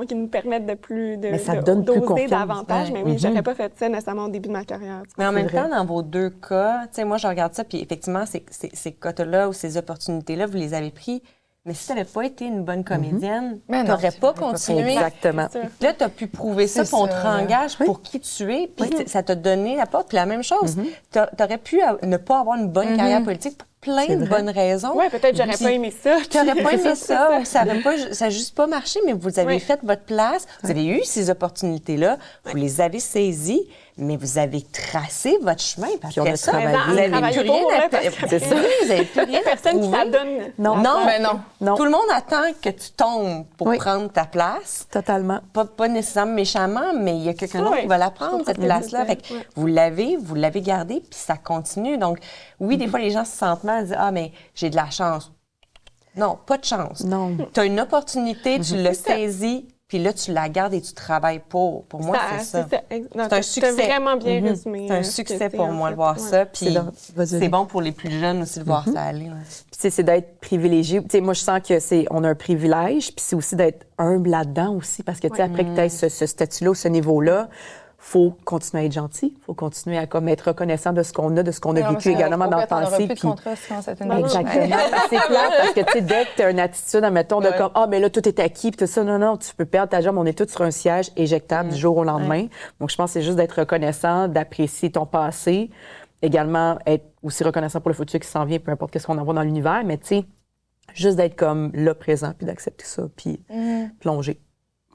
qui nous permettent d'oser davantage. Mais oui, j'aurais pas fait ça nécessairement au début de ma carrière. Mais en même temps, dans vos deux cas, tu sais, moi, je regarde ça, puis effectivement, ces quotas-là ou ces opportunités-là, vous les avez pris. Mais si tu n'avais pas été une bonne comédienne, tu n'aurais pas continué. Exactement. Là, tu as pu prouver ça, puis on te réengage pour qui tu es, puis ça t'a donné la porte. Puis la même chose, tu aurais pu ne pas avoir une bonne carrière politique pour plein de bonnes raisons. Oui, peut-être j'aurais pas aimé ça. Tu n'aurais pas aimé ça, ou ça n'a juste pas marché, mais vous avez fait votre place, vous avez eu ces opportunités-là, vous les avez saisies, mais vous avez tracé votre chemin. Puis on a travaillé. Vous n'avez plus rien à... C'est ça. Vous n'avez plus rien à personne qui t'adonne. Non. Tout le monde attend que tu tombes pour prendre ta place. Totalement. Pas nécessairement méchamment, mais il y a quelqu'un d'autre qui va la prendre, cette place-là. Fait que vous l'avez gardée, puis ça continue. Donc, oui, des fois, les gens se sentent mal, ils disent « Ah, mais j'ai de la chance. » Non, pas de chance. Non. Tu as une opportunité, tu l'as saisie, puis là, tu la gardes et tu travailles pour. Pour moi, c'est ça. C'est un succès. C'est vraiment bien résumé. C'est un succès pour moi de voir ça. Puis c'est bon pour les plus jeunes aussi de voir ça aller. Puis c'est d'être privilégié. Tu sais, moi, je sens on a un privilège, puis c'est aussi d'être humble là-dedans aussi, parce que, tu sais, après que tu aies ce statut-là, ce niveau-là, faut continuer à être gentil, faut continuer à comme, être reconnaissant de ce qu'on a, de ce qu'on a vécu également dans le passé. Puis exactement, c'est clair parce que tu sais dès que tu as une attitude, admettons, de comme mais là tout est acquis puis tout ça, non, tu peux perdre ta job, on est tous sur un siège éjectable du jour au lendemain. Donc je pense que c'est juste d'être reconnaissant, d'apprécier ton passé, également être aussi reconnaissant pour le futur qui s'en vient, peu importe qu'est-ce qu'on envoie dans l'univers, mais tu sais juste d'être comme là présent puis d'accepter ça puis plonger.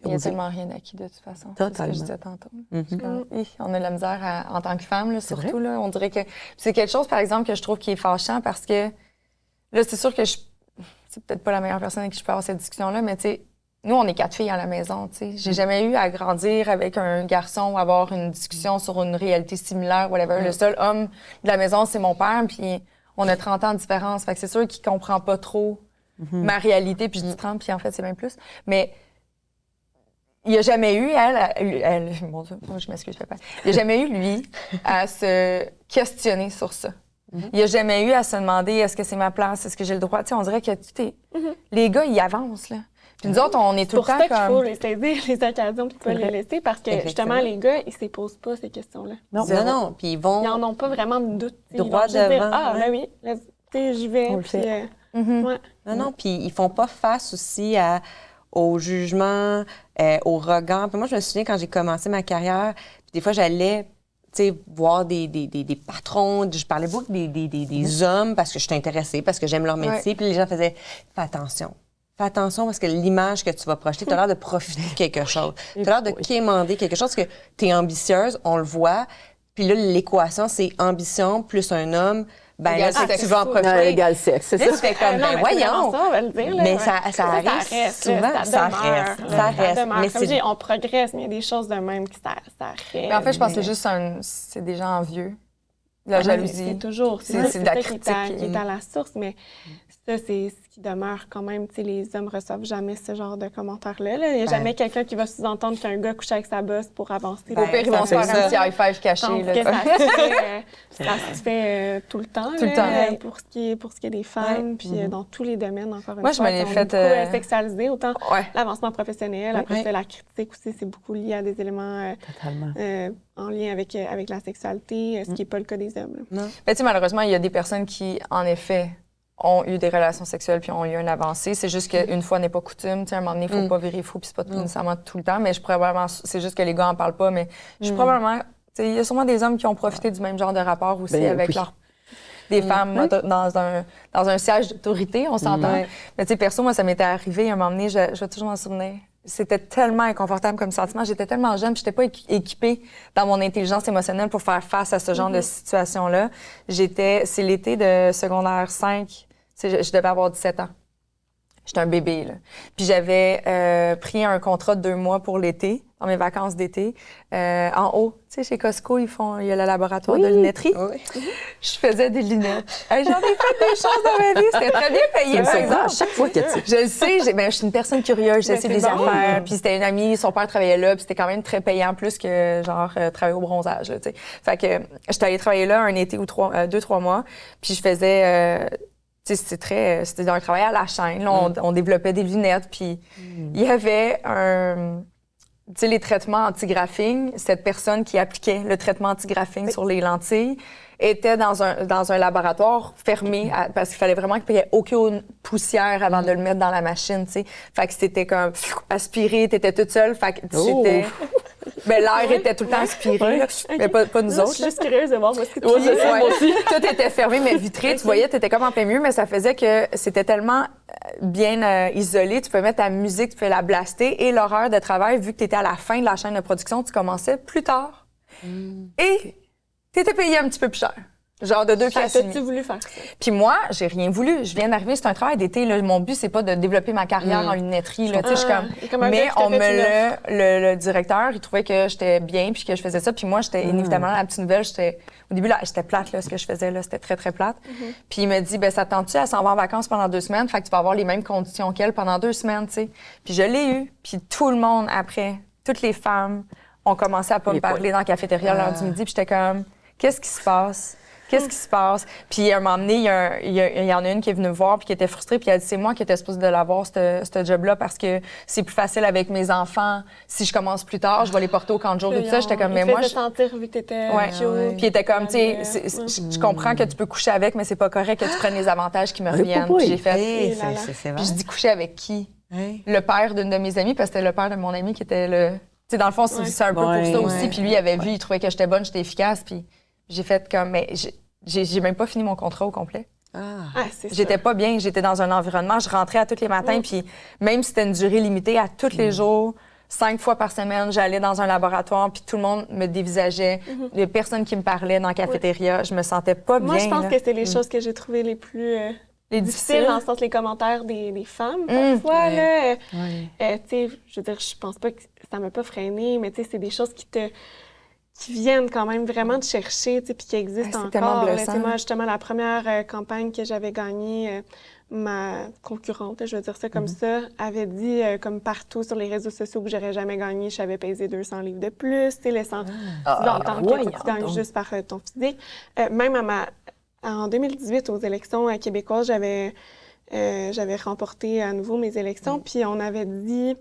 Il n'y a tellement rien d'acquis de toute façon. Totalement. C'est ce que je disais tantôt. On a de la misère en tant que femme, là, surtout. Là, on dirait que c'est quelque chose, par exemple, que je trouve qui est fâchant parce que là, c'est sûr que c'est peut-être pas la meilleure personne avec qui je peux avoir cette discussion-là, mais tu sais, nous, on est 4 filles à la maison. Tu sais. J'ai jamais eu à grandir avec un garçon ou avoir une discussion sur une réalité similaire, whatever. Le seul homme de la maison, c'est mon père, puis on a 30 ans de différence. Fait que c'est sûr qu'il comprend pas trop ma réalité, puis je dis 30, puis en fait, c'est même plus. Mais il n'y a jamais eu, mon Dieu, je m'excuse, papa. Il n'y a jamais eu, lui, à se questionner sur ça. Il n'y a jamais eu à se demander est-ce que c'est ma place, est-ce que j'ai le droit. Tu sais, on dirait que les gars, ils avancent, là. Puis nous autres, on est tout le temps comme... C'est pour ça qu'il faut les saisir, les occasions, puis pas les laisser, parce que justement, les gars, ils ne se posent pas ces questions-là. Non, puis ils vont... Ils n'en ont pas vraiment de doute. Droit devant. Ben oui, tu sais, j'y vais, puis... Non, puis ils font pas face aussi au jugement, au regard. Puis moi, je me souviens quand j'ai commencé ma carrière, puis des fois, j'allais voir des patrons. Je parlais beaucoup des hommes parce que je suis intéressée, parce que j'aime leur métier. Puis les gens faisaient « Fais attention. Fais attention parce que l'image que tu vas projeter, tu as l'air de profiter de quelque chose. Tu as l'air de quémander quelque chose que tu es ambitieuse, on le voit. Puis là, l'équation, c'est ambition plus un homme. Ben là, c'est que tu vas en profiter. Égal sexe, c'est ça. Tu fais comme, voyons. Ça, on va le dire, là, mais ça arrive souvent. Ça reste. Mais comme je dis, on progresse, mais il y a des choses de même qui ça reste. Mais en fait, je pense que c'est juste c'est des gens envieux. La jalousie. C'est toujours. C'est ça la qui critique. est à la source, mais ça, c'est ce qui demeure quand même. Tu sais, les hommes reçoivent jamais ce genre de commentaires-là. Il n'y a jamais quelqu'un qui va sous-entendre qu'un gars couche avec sa bosse pour avancer. Au pire, ils vont se faire un petit high five caché. Ça se fait tout le temps. Tout le temps. Pour ce qui est des femmes, puis dans tous les domaines, encore une fois. Moi, je me l'ai fait sexualisé, autant l'avancement professionnel, après ça, la critique aussi, c'est beaucoup lié à des éléments en lien avec la sexualité, ce qui n'est pas le cas des hommes. Mais tu sais, malheureusement, il y a des personnes qui, en effet, ont eu des relations sexuelles puis ont eu une avancée. C'est juste qu'une fois n'est pas coutume. Tu sais, à un moment donné, il ne faut pas virer fou, puis c'est pas nécessairement tout le temps. Mais c'est juste que les gars n'en parlent pas. Mais je suis probablement... Tu sais, il y a sûrement des hommes qui ont profité du même genre de rapport aussi avec des femmes dans un siège d'autorité, on s'entend. Mais tu sais, perso, moi, ça m'était arrivé à un moment donné, je vais toujours m'en souvenir. C'était tellement inconfortable comme sentiment. J'étais tellement jeune, puis j'étais pas équipée dans mon intelligence émotionnelle pour faire face à ce genre de situation-là. C'est l'été de secondaire 5. Je devais avoir 17 ans. J'étais un bébé, là. Puis j'avais pris un contrat de 2 mois pour l'été, dans mes vacances d'été, en haut. Tu sais, chez Costco, il y a le laboratoire de lunetterie. Je faisais des lunettes. J'en ai fait des choses dans ma vie. C'était très bien payé, par exemple. À chaque fois que Je le sais, je suis une personne curieuse, j'essaie des affaires. Puis c'était une amie, son père travaillait là, puis c'était quand même très payant, plus que genre travailler au bronzage, là, tu sais. Fait que j'étais allée travailler là un été ou 2-3 mois, puis je faisais... c'était un travail à la chaîne. Là, on développait des lunettes, puis il y avait les traitements anti-graphing. Cette personne qui appliquait le traitement anti-graphing sur les lentilles était dans un laboratoire fermé parce qu'il fallait vraiment qu'il n'y ait aucune poussière avant de le mettre dans la machine, tu sais. Fait que c'était comme aspiré, t'étais toute seule, fait que c'était... Ben, l'air était tout le temps aspiré, là, mais pas nous autres. Je suis juste curieuse de voir ce que tu moi aussi. Tout était fermé, mais vitré. Tu voyais, tu étais comme en plein milieu, mais ça faisait que c'était tellement bien isolé. Tu peux mettre ta musique, tu peux la blaster. Et l'horaire de travail, vu que tu étais à la fin de la chaîne de production, tu commençais plus tard. Et tu étais payé un petit peu plus cher. Genre de 2 pièces et demie. T'as-tu voulu faire ça? Puis moi, j'ai rien voulu. Je viens d'arriver, c'est un travail d'été. Là. Mon but, c'est pas de développer ma carrière en lunetterie. Là. Je suis comme... Mais le directeur, il trouvait que j'étais bien puis que je faisais ça. Puis moi, j'étais inévitablement la petite nouvelle. Au début, là, j'étais plate, là, ce que je faisais. Là, c'était très, très plate. Puis il me dit, ça te tente-tu? Elle s'en va en vacances pendant 2 semaines. Fait que tu vas avoir les mêmes conditions qu'elle pendant 2 semaines, tu sais. Puis je l'ai eu. Puis tout le monde, après, toutes les femmes ont commencé à pas me parler dans la cafétéria à l'heure du midi. Puis j'étais comme, qu'est-ce qui se passe? Qu'est-ce qui se passe? Puis à un moment donné, il y en a une qui est venue me voir puis qui était frustrée. Puis elle a dit, c'est moi qui étais supposée de l'avoir, ce job-là, parce que c'est plus facile avec mes enfants. Si je commence plus tard, je vais les porter au camp de jour et tout ça. J'étais comme, mais moi... sentir vu que t'étais Puis il était comme, tu sais, je comprends que tu peux coucher avec, mais c'est pas correct que tu prennes les avantages qui me reviennent. Puis j'ai fait... Puis je dis, coucher avec qui? Le père d'une de mes amies, parce que c'était le père de mon ami qui était le... Tu sais, dans le fond, c'est un peu pour ça aussi. Puis lui, il avait vu, il trouvait que j'étais bonne, j'étais efficace. Puis j'ai fait comme, mais j'ai même pas fini mon contrat au complet. J'étais pas bien, j'étais dans un environnement, je rentrais à tous les matins, puis même si c'était une durée limitée, à tous les jours, 5 fois par semaine, j'allais dans un laboratoire, puis tout le monde me dévisageait. Les personnes qui me parlaient dans la cafétéria, je me sentais pas bien. Moi, je pense que c'est les choses que j'ai trouvées les plus difficiles, dans le sens les commentaires des femmes, parfois. Là, tu sais, je veux dire, je pense pas que ça m'a pas freinée, mais tu sais, c'est des choses qui viennent quand même vraiment de chercher, tu sais, puis qui existent encore. Tellement blessant. Moi, justement, la première campagne que j'avais gagnée, ma concurrente, je veux dire ça comme ça, avait dit, comme partout sur les réseaux sociaux, que j'aurais jamais gagné, j'avais pesé 200 livres de plus, tu sais, laissant entendre que tu gagnes juste par ton physique. Même en 2018, aux élections québécoises, j'avais remporté à nouveau mes élections, puis on avait dit...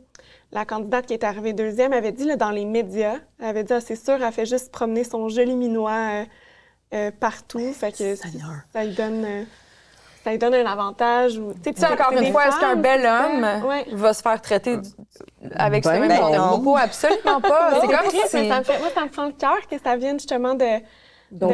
La candidate qui est arrivée deuxième avait dit là, dans les médias, elle avait dit c'est sûr, elle fait juste promener son joli minois partout, fait que ça lui donne un avantage. Tu sais, encore une fois, est-ce qu'un bel homme va se faire traiter avec ce même genre de propos? Absolument pas. C'est comme si... ça me fend le cœur que ça vienne justement de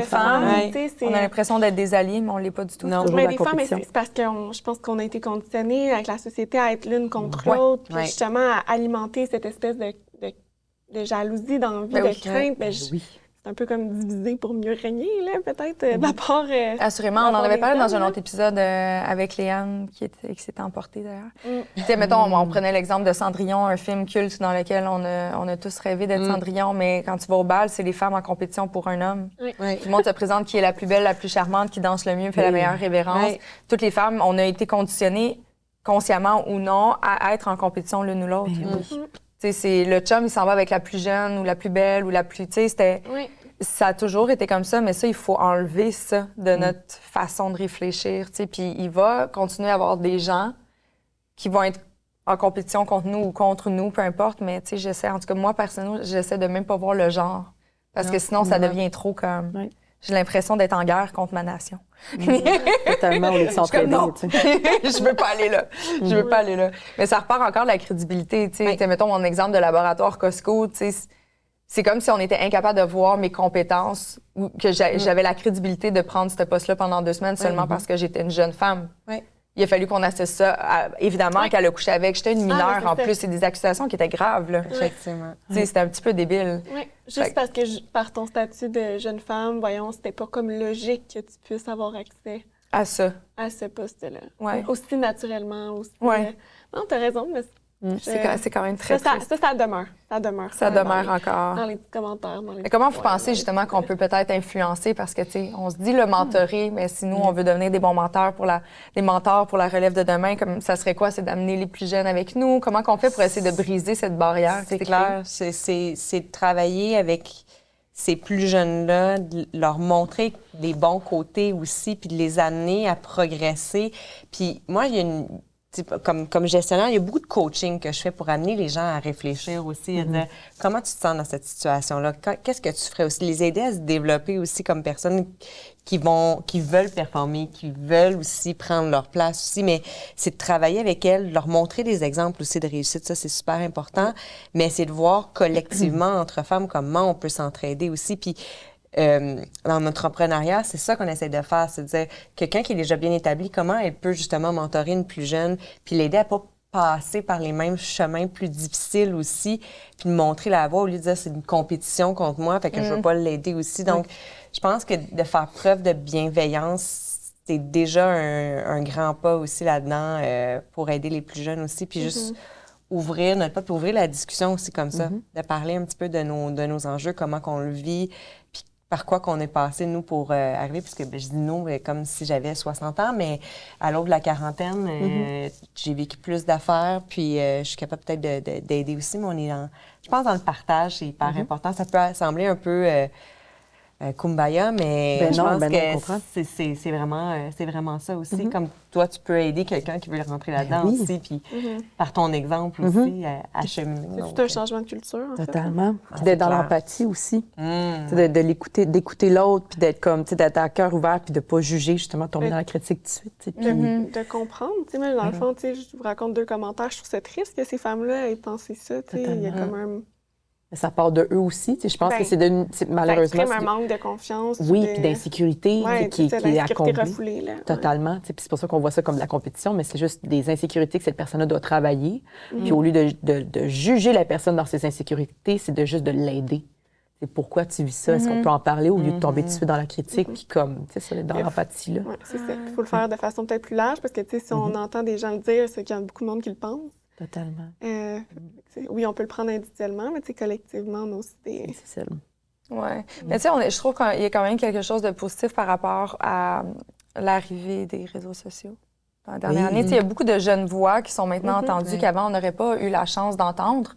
femmes. On a l'impression d'être des alliés, mais on l'est pas du tout. Non, mais des femmes, c'est parce que je pense qu'on a été conditionnés avec la société à être l'une contre l'autre, puis justement à alimenter cette espèce de jalousie, d'envie, de crainte. C'est un peu comme diviser pour mieux régner, là, peut-être, d'abord. Assurément, on en avait parlé dans un autre épisode avec Léane, qui s'était emportée, d'ailleurs. Tu sais, mettons, on prenait l'exemple de Cendrillon, un film culte dans lequel on a tous rêvé d'être Cendrillon, mais quand tu vas au bal, c'est les femmes en compétition pour un homme. Tout le monde se présente qui est la plus belle, la plus charmante, qui danse le mieux, fait la meilleure révérence. Toutes les femmes, on a été conditionnées, consciemment ou non, à être en compétition l'une ou l'autre. Tu sais, c'est le chum, il s'en va avec la plus jeune ou la plus belle ou la plus... Tu sais, c'était... Ça a toujours été comme ça, mais ça, il faut enlever ça de notre façon de réfléchir, tu sais. Puis il va continuer à avoir des gens qui vont être en compétition contre nous ou contre nous, peu importe, mais tu sais, j'essaie... En tout cas, moi, personnellement, j'essaie de même pas voir le genre. Parce que sinon, ça devient trop comme... J'ai l'impression d'être en guerre contre ma nation. Totalement, on est s'entraider, tu sais. Je veux pas aller là. Je veux pas aller là. Mais ça repart encore de la crédibilité, tu sais. Mettons mon exemple de laboratoire Costco, tu sais. C'est comme si on était incapable de voir mes compétences ou que j'avais la crédibilité de prendre ce poste-là pendant 2 semaines seulement parce que j'étais une jeune femme. Il a fallu qu'on assesse ça, évidemment, qu'elle a couché avec. J'étais une mineure en plus. C'est des accusations qui étaient graves, là. Effectivement. C'était un petit peu débile. Juste parce que par ton statut de jeune femme, voyons, c'était pas comme logique que tu puisses avoir accès à ce poste-là. Aussi naturellement, aussi. Non, t'as raison, mais c'est quand même très triste. Ça demeure. Ça demeure encore. Dans les commentaires. Mais comment vous pensez justement qu'on peut peut-être influencer? Parce que, tu sais, on se dit le mentorer, mais si nous, on veut devenir des bons mentors des mentors pour la relève de demain, comme ça serait quoi? C'est d'amener les plus jeunes avec nous? Comment qu'on fait pour essayer de briser cette barrière? C'est clair. C'est de travailler avec ces plus jeunes-là, de leur montrer des bons côtés aussi, puis de les amener à progresser. Puis moi, il y a comme gestionnaire, il y a beaucoup de coaching que je fais pour amener les gens à réfléchir aussi, à dire comment tu te sens dans cette situation-là, qu'est-ce que tu ferais aussi, les aider à se développer aussi comme personnes qui veulent performer, qui veulent aussi prendre leur place aussi, mais c'est de travailler avec elles, leur montrer des exemples aussi de réussite, ça c'est super important, mais c'est de voir collectivement entre femmes comment on peut s'entraider aussi, puis dans notre entrepreneuriat, c'est ça qu'on essaie de faire, c'est de dire quelqu'un qui est déjà bien établi, comment elle peut justement mentorer une plus jeune, puis l'aider à pas passer par les mêmes chemins plus difficiles aussi, puis de montrer la voie au lieu de dire c'est une compétition contre moi, fait que je veux pas l'aider aussi. Donc, je pense que de faire preuve de bienveillance, c'est déjà un grand pas aussi là-dedans pour aider les plus jeunes aussi, puis juste ouvrir notre porte, puis ouvrir la discussion aussi comme ça, de parler un petit peu de nos enjeux, comment qu'on le vit, puis par quoi qu'on est passé, nous, pour arriver, puisque je dis nous, comme si j'avais 60 ans, mais à l'aube de la quarantaine, j'ai vécu plus d'affaires, puis je suis capable peut-être d'aider aussi, mais on est je pense dans le partage, c'est hyper important. Ça peut sembler un peu kumbaya, mais je pense que c'est vraiment ça aussi. Comme toi, tu peux aider quelqu'un qui veut rentrer là-dedans aussi, puis par ton exemple aussi, à cheminer. C'est tout un changement de culture, en fait. Totalement. Puis d'être dans l'empathie aussi. De l'écouter, d'écouter l'autre, puis d'être comme, tu sais, d'être à cœur ouvert, puis de pas juger, justement, tomber dans la critique tout de suite. Puis... De comprendre. Tu sais, même dans le fond, tu sais, je vous raconte 2 commentaires. Je trouve ça triste que ces femmes-là aient pensé ça. Tu sais, il y a comme un... Ça part de eux aussi. Je pense que c'est malheureusement... Ça exprime un manque de confiance. Oui, puis d'insécurité qui est à combler. Refoulée, là. Totalement. Puis c'est pour ça qu'on voit ça comme de la compétition, mais c'est juste des insécurités que cette personne-là doit travailler. Puis au lieu de juger la personne dans ses insécurités, c'est juste de l'aider. C'est pourquoi tu vis ça. Est-ce qu'on peut en parler au lieu de tomber tout de suite dans la critique, puis comme, tu sais, ça, dans l'empathie, là. Oui, c'est ça. Il faut le faire de façon peut-être plus large, parce que, tu sais, si on entend des gens le dire, c'est qu'il y a beaucoup de monde qui le pense. Totalement. Oui, on peut le prendre individuellement, mais collectivement, on a aussi des... C'est ça. Oui. Mais tu sais, je trouve qu'il y a quand même quelque chose de positif par rapport à l'arrivée des réseaux sociaux. Dans la dernière année, il y a beaucoup de jeunes voix qui sont maintenant entendues qu'avant, on n'aurait pas eu la chance d'entendre.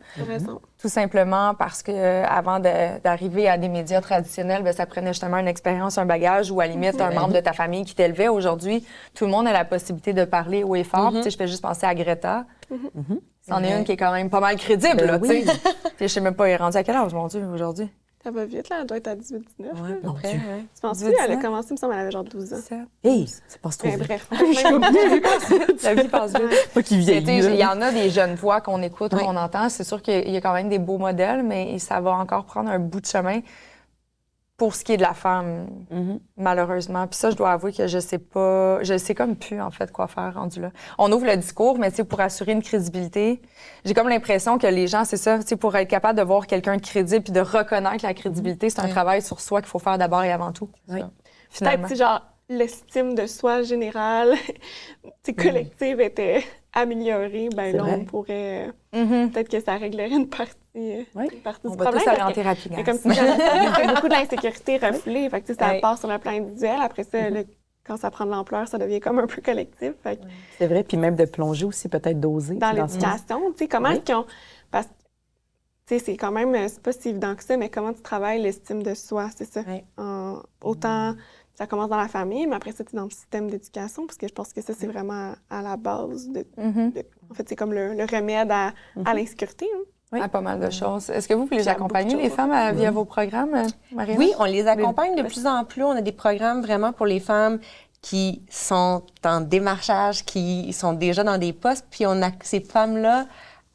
Tout simplement parce que avant d'arriver à des médias traditionnels, bien, ça prenait justement une expérience, un bagage ou à la limite un membre de ta famille qui t'élevait. Aujourd'hui, tout le monde a la possibilité de parler haut et fort. Tu sais, je fais juste penser à Greta. C'en est une qui est quand même pas mal crédible, là, tu sais. Je sais même pas, elle est rendue à quel âge, mon Dieu, aujourd'hui? Ça va vite, là. Elle doit être à 18-19. Ouais, mon Dieu. Tu penses que elle a commencé, il me semble, elle avait genre 12 ans. Hey, ça passe trop vite. Bref. La vie passe vite. Pas qu'il vieillit. Il y en a des jeunes voix qu'on écoute, qu'on entend. C'est sûr qu'il y a quand même des beaux modèles, mais ça va encore prendre un bout de chemin pour ce qui est de la femme, malheureusement. Puis ça, je dois avouer que je sais comme plus, en fait, quoi faire rendu là. On ouvre le discours, mais tu sais, pour assurer une crédibilité, j'ai comme l'impression que les gens, c'est ça, tu sais, pour être capable de voir quelqu'un de crédible puis de reconnaître la crédibilité, c'est un travail sur soi qu'il faut faire d'abord et avant tout. Peut-être, si genre, l'estime de soi générale, collective était améliorée, ben là, on pourrait... Peut-être que ça réglerait une partie du problème. On va tous aller en thérapie, mais comme tu disais, il y a beaucoup d'insécurité refoulée. Fait que, ça part sur le plan individuel. Après ça, quand ça prend de l'ampleur, ça devient comme un peu collectif. C'est vrai, puis même de plonger aussi, peut-être d'oser. Dans l'éducation, tu sais, comment est-ce qu'on... Parce que, tu sais, c'est quand même... C'est pas si évident que ça, mais comment tu travailles l'estime de soi, c'est ça? Autant... Ça commence dans la famille, mais après ça, tu es dans le système d'éducation, parce que je pense que ça, c'est vraiment à la base en fait, c'est comme le remède à l'insécurité. À pas mal de choses. Est-ce que vous les accompagnez, les femmes, via vos programmes, Marianne? Oui, on les accompagne de plus en plus. On a des programmes vraiment pour les femmes qui sont en démarchage, qui sont déjà dans des postes, puis on a ces femmes-là,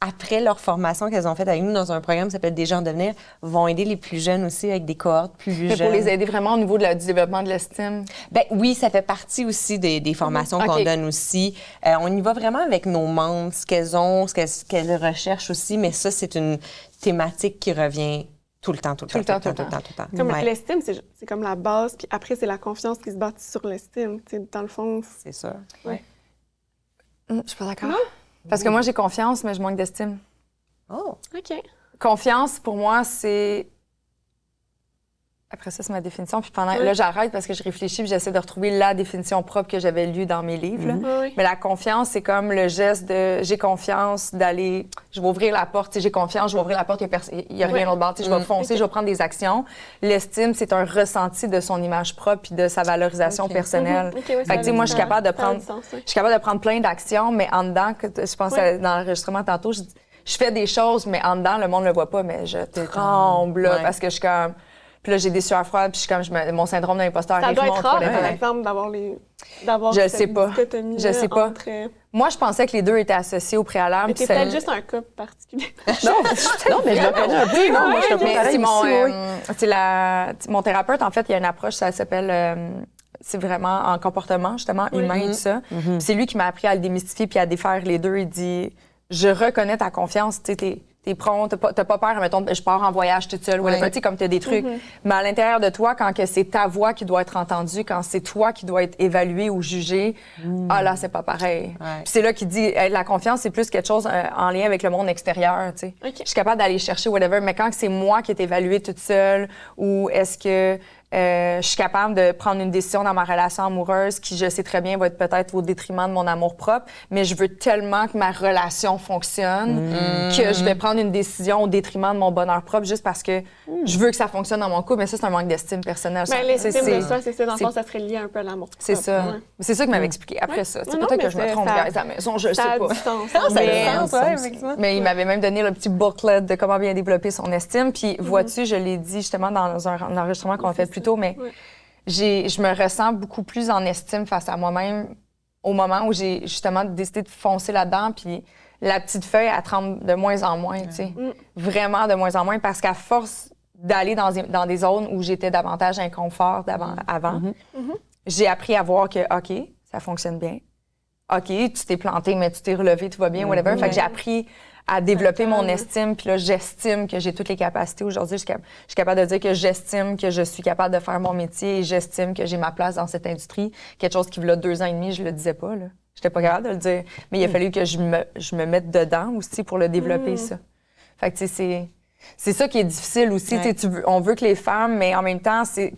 après leur formation qu'elles ont faite avec nous dans un programme qui s'appelle Déjà en devenir, vont aider les plus jeunes aussi avec des cohortes plus jeunes. Pour les aider vraiment au niveau du développement de l'estime? Bien, oui, ça fait partie aussi des formations qu'on donne aussi. On y va vraiment avec nos membres, ce qu'elles ont, ce qu'elles recherchent aussi, mais ça, c'est une thématique qui revient tout le temps. Comme l'estime, c'est comme la base, puis après, c'est la confiance qui se bâtit sur l'estime. Dans le fond, c'est ça. Ouais. Je suis pas d'accord. Parce que moi, j'ai confiance, mais je manque d'estime. Oh! OK. Confiance, pour moi, c'est... Après ça, c'est ma définition. Puis là, j'arrête parce que je réfléchis puis j'essaie de retrouver la définition propre que j'avais lue dans mes livres. Là. Mais la confiance, c'est comme le geste de j'ai confiance d'aller... Je vais ouvrir la porte. J'ai confiance, je vais ouvrir la porte, il n'y a rien d'autre bord. Je vais foncer, je vais prendre des actions. L'estime, c'est un ressenti de son image propre puis de sa valorisation personnelle. Fait que, moi, je suis capable de prendre plein d'actions, mais en dedans, je pense dans l'enregistrement tantôt, je fais des choses, mais en dedans, le monde ne le voit pas, mais je tremble là, parce que je suis comme... Puis là, j'ai des sueurs froides, puis je suis comme, mon syndrome d'imposteur arrive. Ça doit être rare, par exemple, d'avoir je sais pas. Je sais pas. Moi, je pensais que les deux étaient associés au préalable. Mais c'est peut-être juste un cas particulier. non, mais je le connais un peu. Non, moi, je suis pareil ici, mon thérapeute, en fait, il y a une approche, ça s'appelle... c'est vraiment en comportement, justement, humain et tout ça. Puis c'est lui qui m'a appris à le démystifier puis à défaire les deux. Il dit... je reconnais ta confiance, tu sais, t'es prompt, t'as pas peur, mettons, je pars en voyage toute seule, tu sais, comme t'as des trucs. Mais à l'intérieur de toi, quand que c'est ta voix qui doit être entendue, quand c'est toi qui dois être évalué ou jugé, là, c'est pas pareil. Puis c'est là qu'il dit, la confiance, c'est plus quelque chose en lien avec le monde extérieur, tu sais. Je suis capable d'aller chercher whatever, mais quand c'est moi qui est évaluée toute seule, ou est-ce que je suis capable de prendre une décision dans ma relation amoureuse qui, je sais très bien, va être peut-être au détriment de mon amour-propre, mais je veux tellement que ma relation fonctionne que je vais prendre une décision au détriment de mon bonheur propre juste parce que je veux que ça fonctionne dans mon couple. Mais ça, c'est un manque d'estime personnelle. Ben, l'estime de soi, c'est ça. Dans le fond, ça serait lié un peu à l'amour propre. C'est ça. C'est ça qu'il m'avait expliqué après ça. Peut-être que je me trompe à la maison, je sais pas. Ça a du sens, mais il m'avait même donné le petit booklet de comment bien développer son estime. Puis, vois-tu, je l'ai dit justement dans un enregistrement qu'on a fait plus tôt, mais je me ressens beaucoup plus en estime face à moi-même au moment où j'ai justement décidé de foncer là-dedans. Puis la petite feuille, elle tremble de moins en moins, tu sais. Vraiment de moins en moins, parce qu'à force d'aller dans des zones où j'étais davantage inconfort avant, j'ai appris à voir que, OK, ça fonctionne bien. OK, tu t'es planté, mais tu t'es relevé, tout va bien, whatever. Fait que j'ai appris à développer mon estime. Puis là, j'estime que j'ai toutes les capacités. Aujourd'hui, je suis capable de dire que j'estime que je suis capable de faire mon métier et j'estime que j'ai ma place dans cette industrie. Quelque chose qui, il y a 2 ans et demi, je le disais pas, là. J'étais pas capable de le dire. Mais il a fallu que je me mette dedans aussi pour le développer, ça. Fait que, tu sais, c'est ça qui est difficile aussi. On veut que les femmes, mais en même temps, ce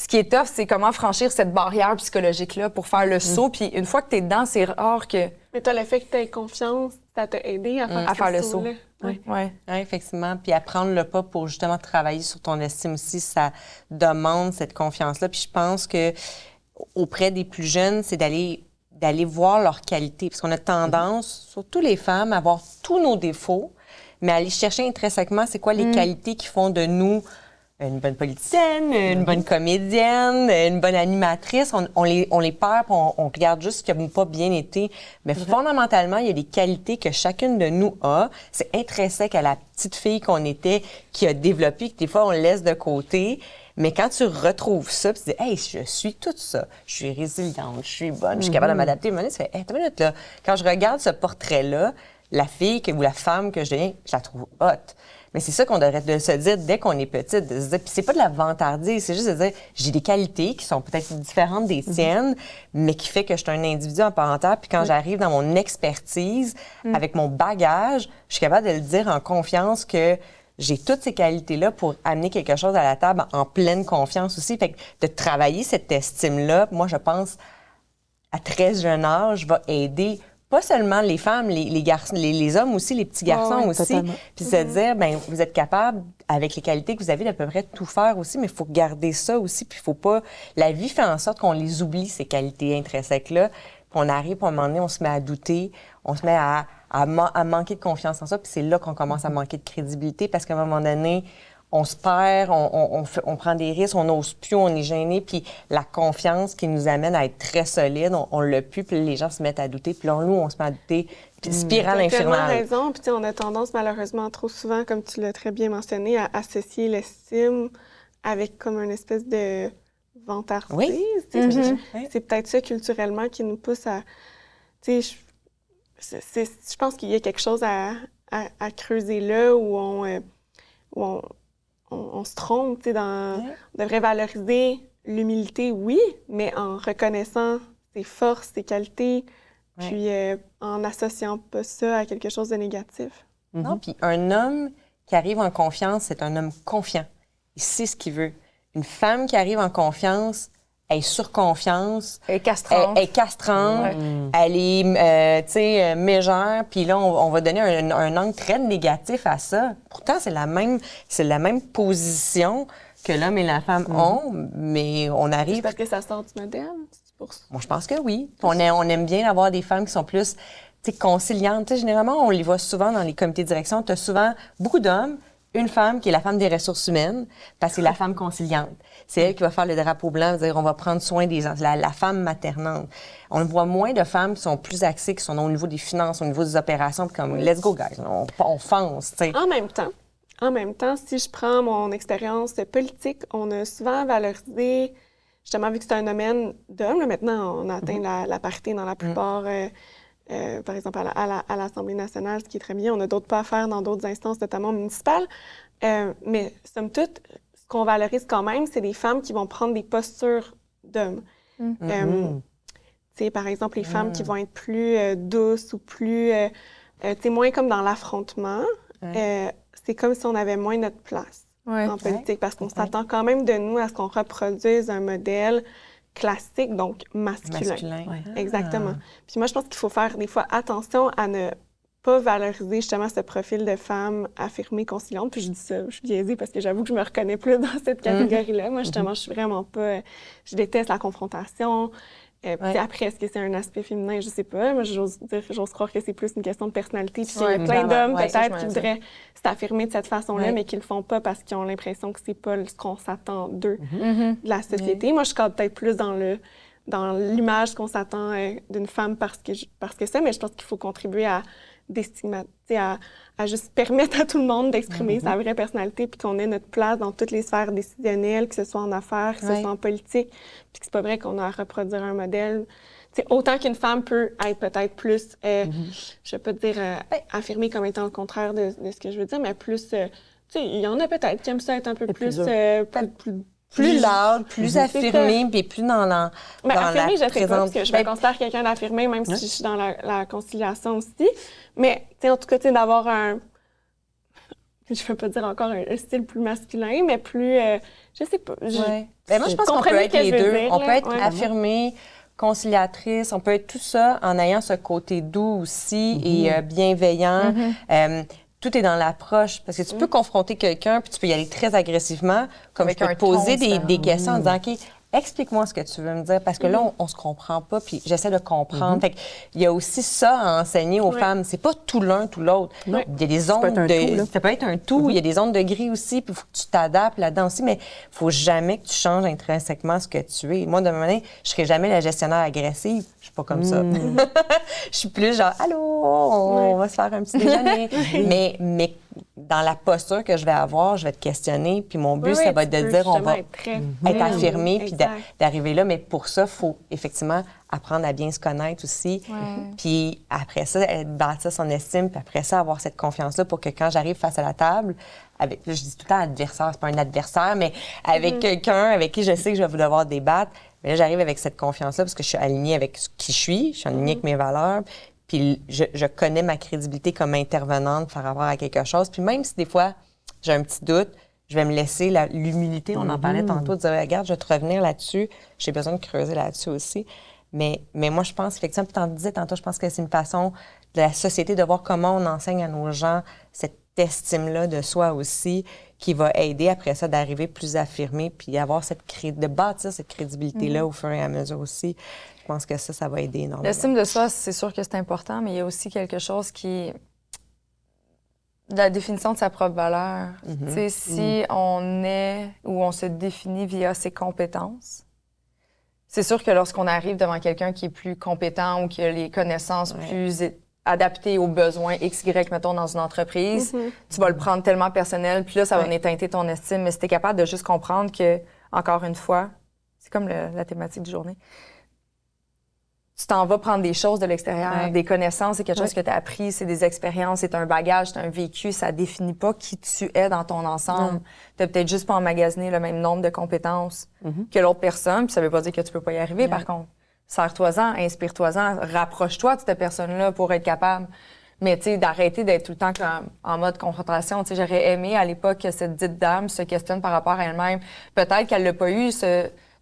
qui est tough, c'est comment franchir cette barrière psychologique-là pour faire le saut. Puis une fois que tu es dedans, c'est rare que... Mais toi, le fait que tu aies confiance, ça t'a aidé à faire le saut. Oui, effectivement. Puis à prendre le pas pour justement travailler sur ton estime aussi, ça demande cette confiance-là. Puis je pense que auprès des plus jeunes, c'est d'aller voir leurs qualités. Parce qu'on a tendance, surtout les femmes, à voir tous nos défauts, mais aller chercher intrinsèquement, c'est quoi les qualités qui font de nous une bonne politicienne, une bonne comédienne, une bonne animatrice. On les perd, on regarde juste ce qui n'a pas bien été. Mais fondamentalement, il y a des qualités que chacune de nous a. C'est intrinsèque à la petite fille qu'on était, qui a développé, que des fois, on le laisse de côté. Mais quand tu retrouves ça, puis tu dis « Hey, je suis tout ça. Je suis résiliente, je suis bonne, je suis capable de m'adapter. » Tu fais « Hey, attends une minute, là. » Quand je regarde ce portrait-là, la fille ou la femme que je deviens, je la trouve hot. Mais c'est ça qu'on devrait se dire dès qu'on est petite, de se dire, puis c'est pas de la vantardise, c'est juste de dire, j'ai des qualités qui sont peut-être différentes des tiennes, mais qui fait que je suis un individu en part entière, puis quand j'arrive dans mon expertise, avec mon bagage, je suis capable de le dire en confiance que j'ai toutes ces qualités-là pour amener quelque chose à la table en pleine confiance aussi. Fait que de travailler cette estime-là, moi, je pense, à très jeune âge, va aider pas seulement les femmes, les garçons, les hommes aussi, les petits garçons aussi. Totalement. Puis se dire, ben vous êtes capable, avec les qualités que vous avez, d'à peu près tout faire aussi, mais il faut garder ça aussi. Puis il faut pas... La vie fait en sorte qu'on les oublie, ces qualités intrinsèques-là. Puis on arrive, puis à un moment donné, on se met à douter, on se met à manquer de confiance en ça. Puis c'est là qu'on commence à manquer de crédibilité, parce qu'à un moment donné, on se perd, on prend des risques, on n'ose plus, on est gêné, puis la confiance qui nous amène à être très solide, on l'a plus, puis les gens se mettent à douter, puis là, nous, on se met à douter, puis spirale infernale. Tu as raison, puis on a tendance, malheureusement, trop souvent, comme tu l'as très bien mentionné, à associer l'estime avec comme une espèce de vantardise. Oui. C'est peut-être ça, culturellement, qui nous pousse à... Tu sais, je pense qu'il y a quelque chose à creuser là, où on se trompe, tu sais, on devrait valoriser l'humilité, oui, mais en reconnaissant ses forces, ses qualités, puis en n'associant pas ça à quelque chose de négatif. Non, puis un homme qui arrive en confiance, c'est un homme confiant. Il sait ce qu'il veut. Une femme qui arrive en confiance, elle est surconfiance. Elle est castrante. Elle est castrante. Elle est, tu sais, mégère. Puis là, on va donner un angle très négatif à ça. Pourtant, c'est la même position que l'homme et la femme ont, mais on arrive... C'est parce que ça sort du moderne, c'est pour ça? Moi, je pense que oui. On aime bien avoir des femmes qui sont plus, tu sais, conciliantes. Tu sais, généralement, on les voit souvent dans les comités de direction. Tu as souvent beaucoup d'hommes, une femme qui est la femme des ressources humaines, parce que c'est la femme conciliante. C'est elle qui va faire le drapeau blanc, dire on va prendre soin des gens, la femme maternante. On voit moins de femmes qui sont plus axées, qui sont au niveau des finances, au niveau des opérations, puis comme let's go guys, on fonce, tu sais. En même temps, si je prends mon expérience politique, on a souvent valorisé, justement vu que c'est un domaine d'hommes, maintenant on a atteint la parité dans la plupart par exemple à l'Assemblée nationale, ce qui est très bien. On a d'autres pas à faire dans d'autres instances, notamment municipales. Mais somme toute, ce qu'on valorise quand même, c'est des femmes qui vont prendre des postures d'hommes. Par exemple, les femmes qui vont être plus douces ou plus... moins comme dans l'affrontement. C'est comme si on avait moins notre place en politique, parce qu'on s'attend quand même de nous à ce qu'on reproduise un modèle classique, donc masculin. Exactement. Puis moi, je pense qu'il faut faire des fois attention à ne pas valoriser justement ce profil de femme affirmée, conciliante. Puis je dis ça, je suis biaisée parce que j'avoue que je me reconnais plus dans cette catégorie-là. Moi, justement, je suis vraiment pas... Je déteste la confrontation. Puis après, est-ce que c'est un aspect féminin? Je sais pas. Moi, j'ose croire que c'est plus une question de personnalité. Puis qu'il y a plein d'hommes, peut-être, qui voudraient s'affirmer de cette façon-là, mais qui le font pas parce qu'ils ont l'impression que c'est pas ce qu'on s'attend d'eux, de la société. Moi, je cadre peut-être plus dans l'image qu'on s'attend d'une femme parce que ça, mais je pense qu'il faut contribuer à déstigmatiser, à juste permettre à tout le monde d'exprimer sa vraie personnalité, puis qu'on ait notre place dans toutes les sphères décisionnelles, que ce soit en affaires, que ce soit en politique, puis que c'est pas vrai qu'on a à reproduire un modèle. T'sais, autant qu'une femme peut être peut-être plus, je vais pas dire affirmée comme étant le contraire de ce que je veux dire, mais plus, il y en a peut-être qui aiment ça être un peu plus loud, plus affirmé, puis plus dans la affirmé, je sais pas, parce que je me considère quelqu'un d'affirmé, même si je suis dans la conciliation aussi. Mais, en tout cas, d'avoir je veux pas dire encore un style plus masculin, mais plus, je sais pas. Moi, je pense qu'on peut être les deux. On peut être affirmé, conciliatrice, on peut être tout ça en ayant ce côté doux aussi et bienveillant. Tout est dans l'approche, parce que tu peux confronter quelqu'un, puis tu peux y aller très agressivement, comme je peux te poser des questions en disant, OK, explique-moi ce que tu veux me dire, parce que là, on se comprend pas, puis j'essaie de comprendre. Fait qu'il y a aussi ça à enseigner aux femmes. C'est pas tout l'un, tout l'autre. Il y a des zones ça peut être un tout. Il y a des zones de gris aussi, puis il faut que tu t'adaptes là-dedans aussi, mais il faut jamais que tu changes intrinsèquement ce que tu es. Moi, de ma manière, je serai jamais la gestionnaire agressive. Je suis pas comme ça. Je suis plus genre, allô, on va se faire un petit déjeuner. mais dans la posture que je vais avoir, je vais te questionner, puis mon but, ça va être de dire, on va être affirmé, puis d'arriver là. Mais pour ça, il faut effectivement apprendre à bien se connaître aussi. Puis après ça, bâtir son estime, puis après ça, avoir cette confiance-là pour que quand j'arrive face à la table, je dis tout le temps adversaire, c'est pas un adversaire, mais avec quelqu'un avec qui je sais que je vais devoir débattre, mais là, j'arrive avec cette confiance-là parce que je suis alignée avec qui je suis alignée avec mes valeurs. Puis je connais ma crédibilité comme intervenante par rapport à quelque chose. Puis même si des fois, j'ai un petit doute, je vais me laisser l'humilité, on en parlait tantôt, de dire, regarde, je vais te revenir là-dessus. J'ai besoin de creuser là-dessus aussi. Mais moi, je pense, effectivement, puis t'en disais tantôt, je pense que c'est une façon de la société de voir comment on enseigne à nos gens cette estime-là de soi aussi, qui va aider après ça d'arriver plus affirmé, puis de bâtir cette crédibilité-là au fur et à mesure aussi. Je pense que ça va aider énormément. L'estime de soi, c'est sûr que c'est important, mais il y a aussi quelque chose qui... la définition de sa propre valeur. Tu sais, si on est ou on se définit via ses compétences, c'est sûr que lorsqu'on arrive devant quelqu'un qui est plus compétent ou qui a les connaissances plus adaptées aux besoins XY, mettons, dans une entreprise, tu vas le prendre tellement personnel, puis là, ça va venir teinter ton estime. Mais si t'es capable de juste comprendre que, encore une fois, c'est comme la thématique du journée, tu t'en vas prendre des choses de l'extérieur, des connaissances, c'est quelque chose que tu as appris, c'est des expériences, c'est un bagage, c'est un vécu, ça définit pas qui tu es dans ton ensemble. Tu n'as peut-être juste pas emmagasiné le même nombre de compétences que l'autre personne, puis ça veut pas dire que tu peux pas y arriver, par contre. Serre-toi-en, inspire-toi-en, rapproche-toi de cette personne-là pour être capable. Mais tu sais, d'arrêter d'être tout le temps comme en mode confrontation. Tu sais, j'aurais aimé à l'époque que cette dite dame se questionne par rapport à elle-même. Peut-être qu'elle l'a pas eu,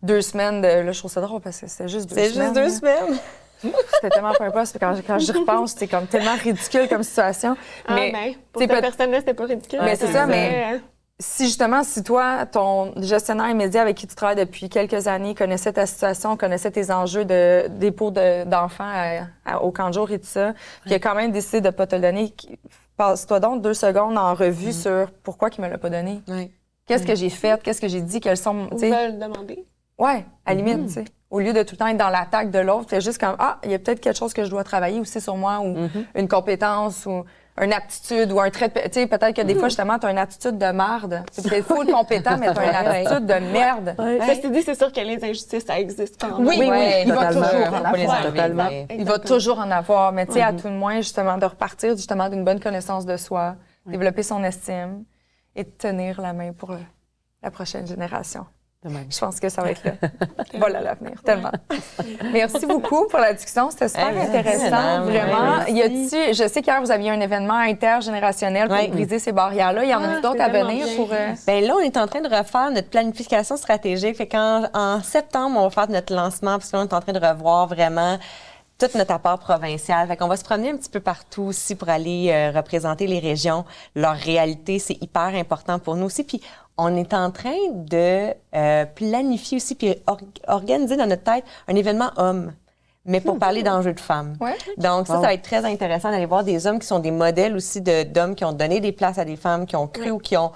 2 semaines de... Là, je trouve ça drôle parce que c'était juste 2 semaines. C'est juste 2 semaines. C'était tellement peu importe. Quand j'y repense, c'était comme tellement ridicule comme situation. Mais pour cette personne-là, c'était pas ridicule. Mais c'est ça, mais si toi, ton gestionnaire immédiat avec qui tu travailles depuis quelques années connaissait ta situation, connaissait tes enjeux de dépôt d'enfants au camp de jour et tout ça, puis il a quand même décidé de pas te le donner, passe-toi donc 2 secondes en revue sur pourquoi il me l'a pas donné. Qu'est-ce que j'ai fait? Qu'est-ce que j'ai dit? Quelles sont... Ou va le demander. Ouais, à la limite, tu sais. Au lieu de tout le temps être dans l'attaque de l'autre, c'est juste comme, il y a peut-être quelque chose que je dois travailler aussi sur moi ou une compétence ou... une aptitude ou un trait de... Tu sais, peut-être que des fois, justement, tu as une attitude de merde. Tu es peut-être full compétent, mais tu as une attitude de merde. Ceci dit, c'est sûr que les injustices, ça existe quand même. Oui, il va totalement. toujours en avoir. Totalement. Il va toujours en avoir, mais tu sais, à tout le moins, justement, de repartir justement d'une bonne connaissance de soi, développer son estime et de tenir la main pour la prochaine génération. Je pense que ça va être là. Voilà l'avenir, tellement. Merci beaucoup pour la discussion. C'était super intéressant, vraiment. Je sais qu'hier, vous aviez un événement intergénérationnel pour briser ces barrières-là. Il y en a d'autres à venir pour... Bien là, on est en train de refaire notre planification stratégique. Fait qu'en septembre, on va faire notre lancement parce qu'on est en train de revoir vraiment tout notre apport provincial. Fait qu'on va se promener un petit peu partout aussi pour aller représenter les régions. Leur réalité, c'est hyper important pour nous aussi. Puis on est en train de planifier aussi puis organiser dans notre tête un événement homme, mais pour parler d'enjeux de femmes. Ouais. Donc ça va être très intéressant d'aller voir des hommes qui sont des modèles aussi d'hommes qui ont donné des places à des femmes, qui ont cru ou qui ont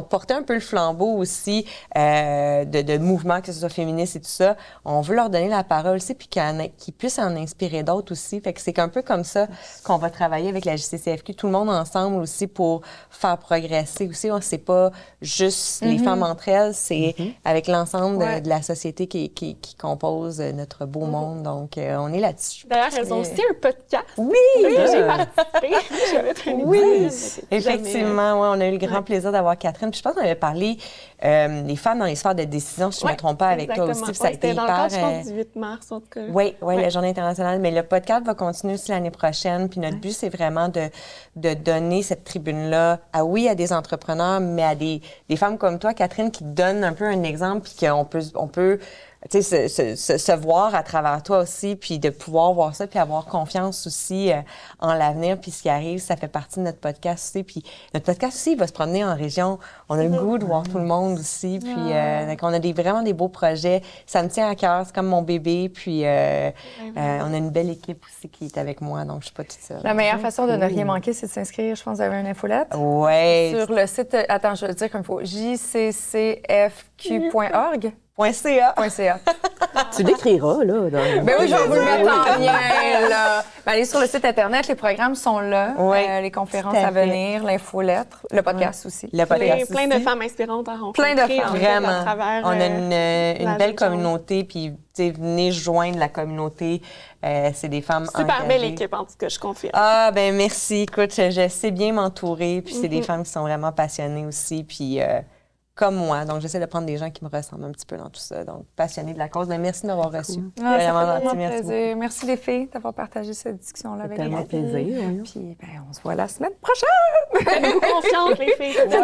porté un peu le flambeau aussi de mouvements, que ce soit féministe et tout ça. On veut leur donner la parole aussi puis qu'ils puissent en inspirer d'autres aussi. Fait que c'est un peu comme ça qu'on va travailler avec la JCCFQ, tout le monde ensemble aussi pour faire progresser aussi. C'est pas juste les femmes entre elles, c'est avec l'ensemble de la société qui compose notre beau monde. Donc, on est là-dessus. D'ailleurs, elles ont aussi un podcast. Oui! J'ai participé. J'avais traîné. Oui! Effectivement, on a eu le grand plaisir d'avoir Catherine. Puis je pense qu'on avait parlé des femmes dans les sphères de décision, si je ne me trompe pas, avec toi aussi. Puis ça a été dans hyper... le cadre, je pense, du 8 mars, en tout cas. Oui, la Journée internationale. Mais le podcast va continuer aussi l'année prochaine. Puis notre but, c'est vraiment de donner cette tribune-là à des entrepreneurs, mais à des femmes comme toi, Catherine, qui donnent un peu un exemple, puis qu'on peut tu sais, se voir à travers toi aussi, puis de pouvoir voir ça, puis avoir confiance aussi en l'avenir, puis ce qui arrive, ça fait partie de notre podcast aussi. Puis notre podcast aussi, il va se promener en région. On a le goût de voir tout le monde aussi, puis donc on a vraiment des beaux projets. Ça me tient à cœur, c'est comme mon bébé, puis on a une belle équipe aussi qui est avec moi, donc je suis pas toute seule. La meilleure façon de ne rien manquer, c'est de s'inscrire. Je pense que vous avez une infolette. Oui. Sur le site, attends, je vais le dire comme il faut, jccfq.org. .ca. Tu l'écriras, là. Ben oui, je vais vous le mettre en lien, là. Ben, allez sur le site Internet, les programmes sont là. Les conférences à venir, l'infolettre, le podcast aussi. Le podcast plein de femmes inspirantes à rencontrer. Plein de femmes, vraiment. À travers, on a une belle communauté, puis venez joindre la communauté. C'est des femmes Super engagées. belle équipe, en tout cas, je confirme. Ah, ben merci. Écoute, je sais bien m'entourer, puis c'est des femmes qui sont vraiment passionnées aussi, puis... comme moi. Donc, j'essaie de prendre des gens qui me ressemblent un petit peu dans tout ça. Donc, passionnés de la cause. Mais merci de m'avoir reçu. Vraiment gentil. Merci. Merci les filles d'avoir partagé cette discussion-là avec nous. Tellement plaisir. Puis, on se voit la semaine prochaine! Faites-vous confiance, les filles. Faites-vous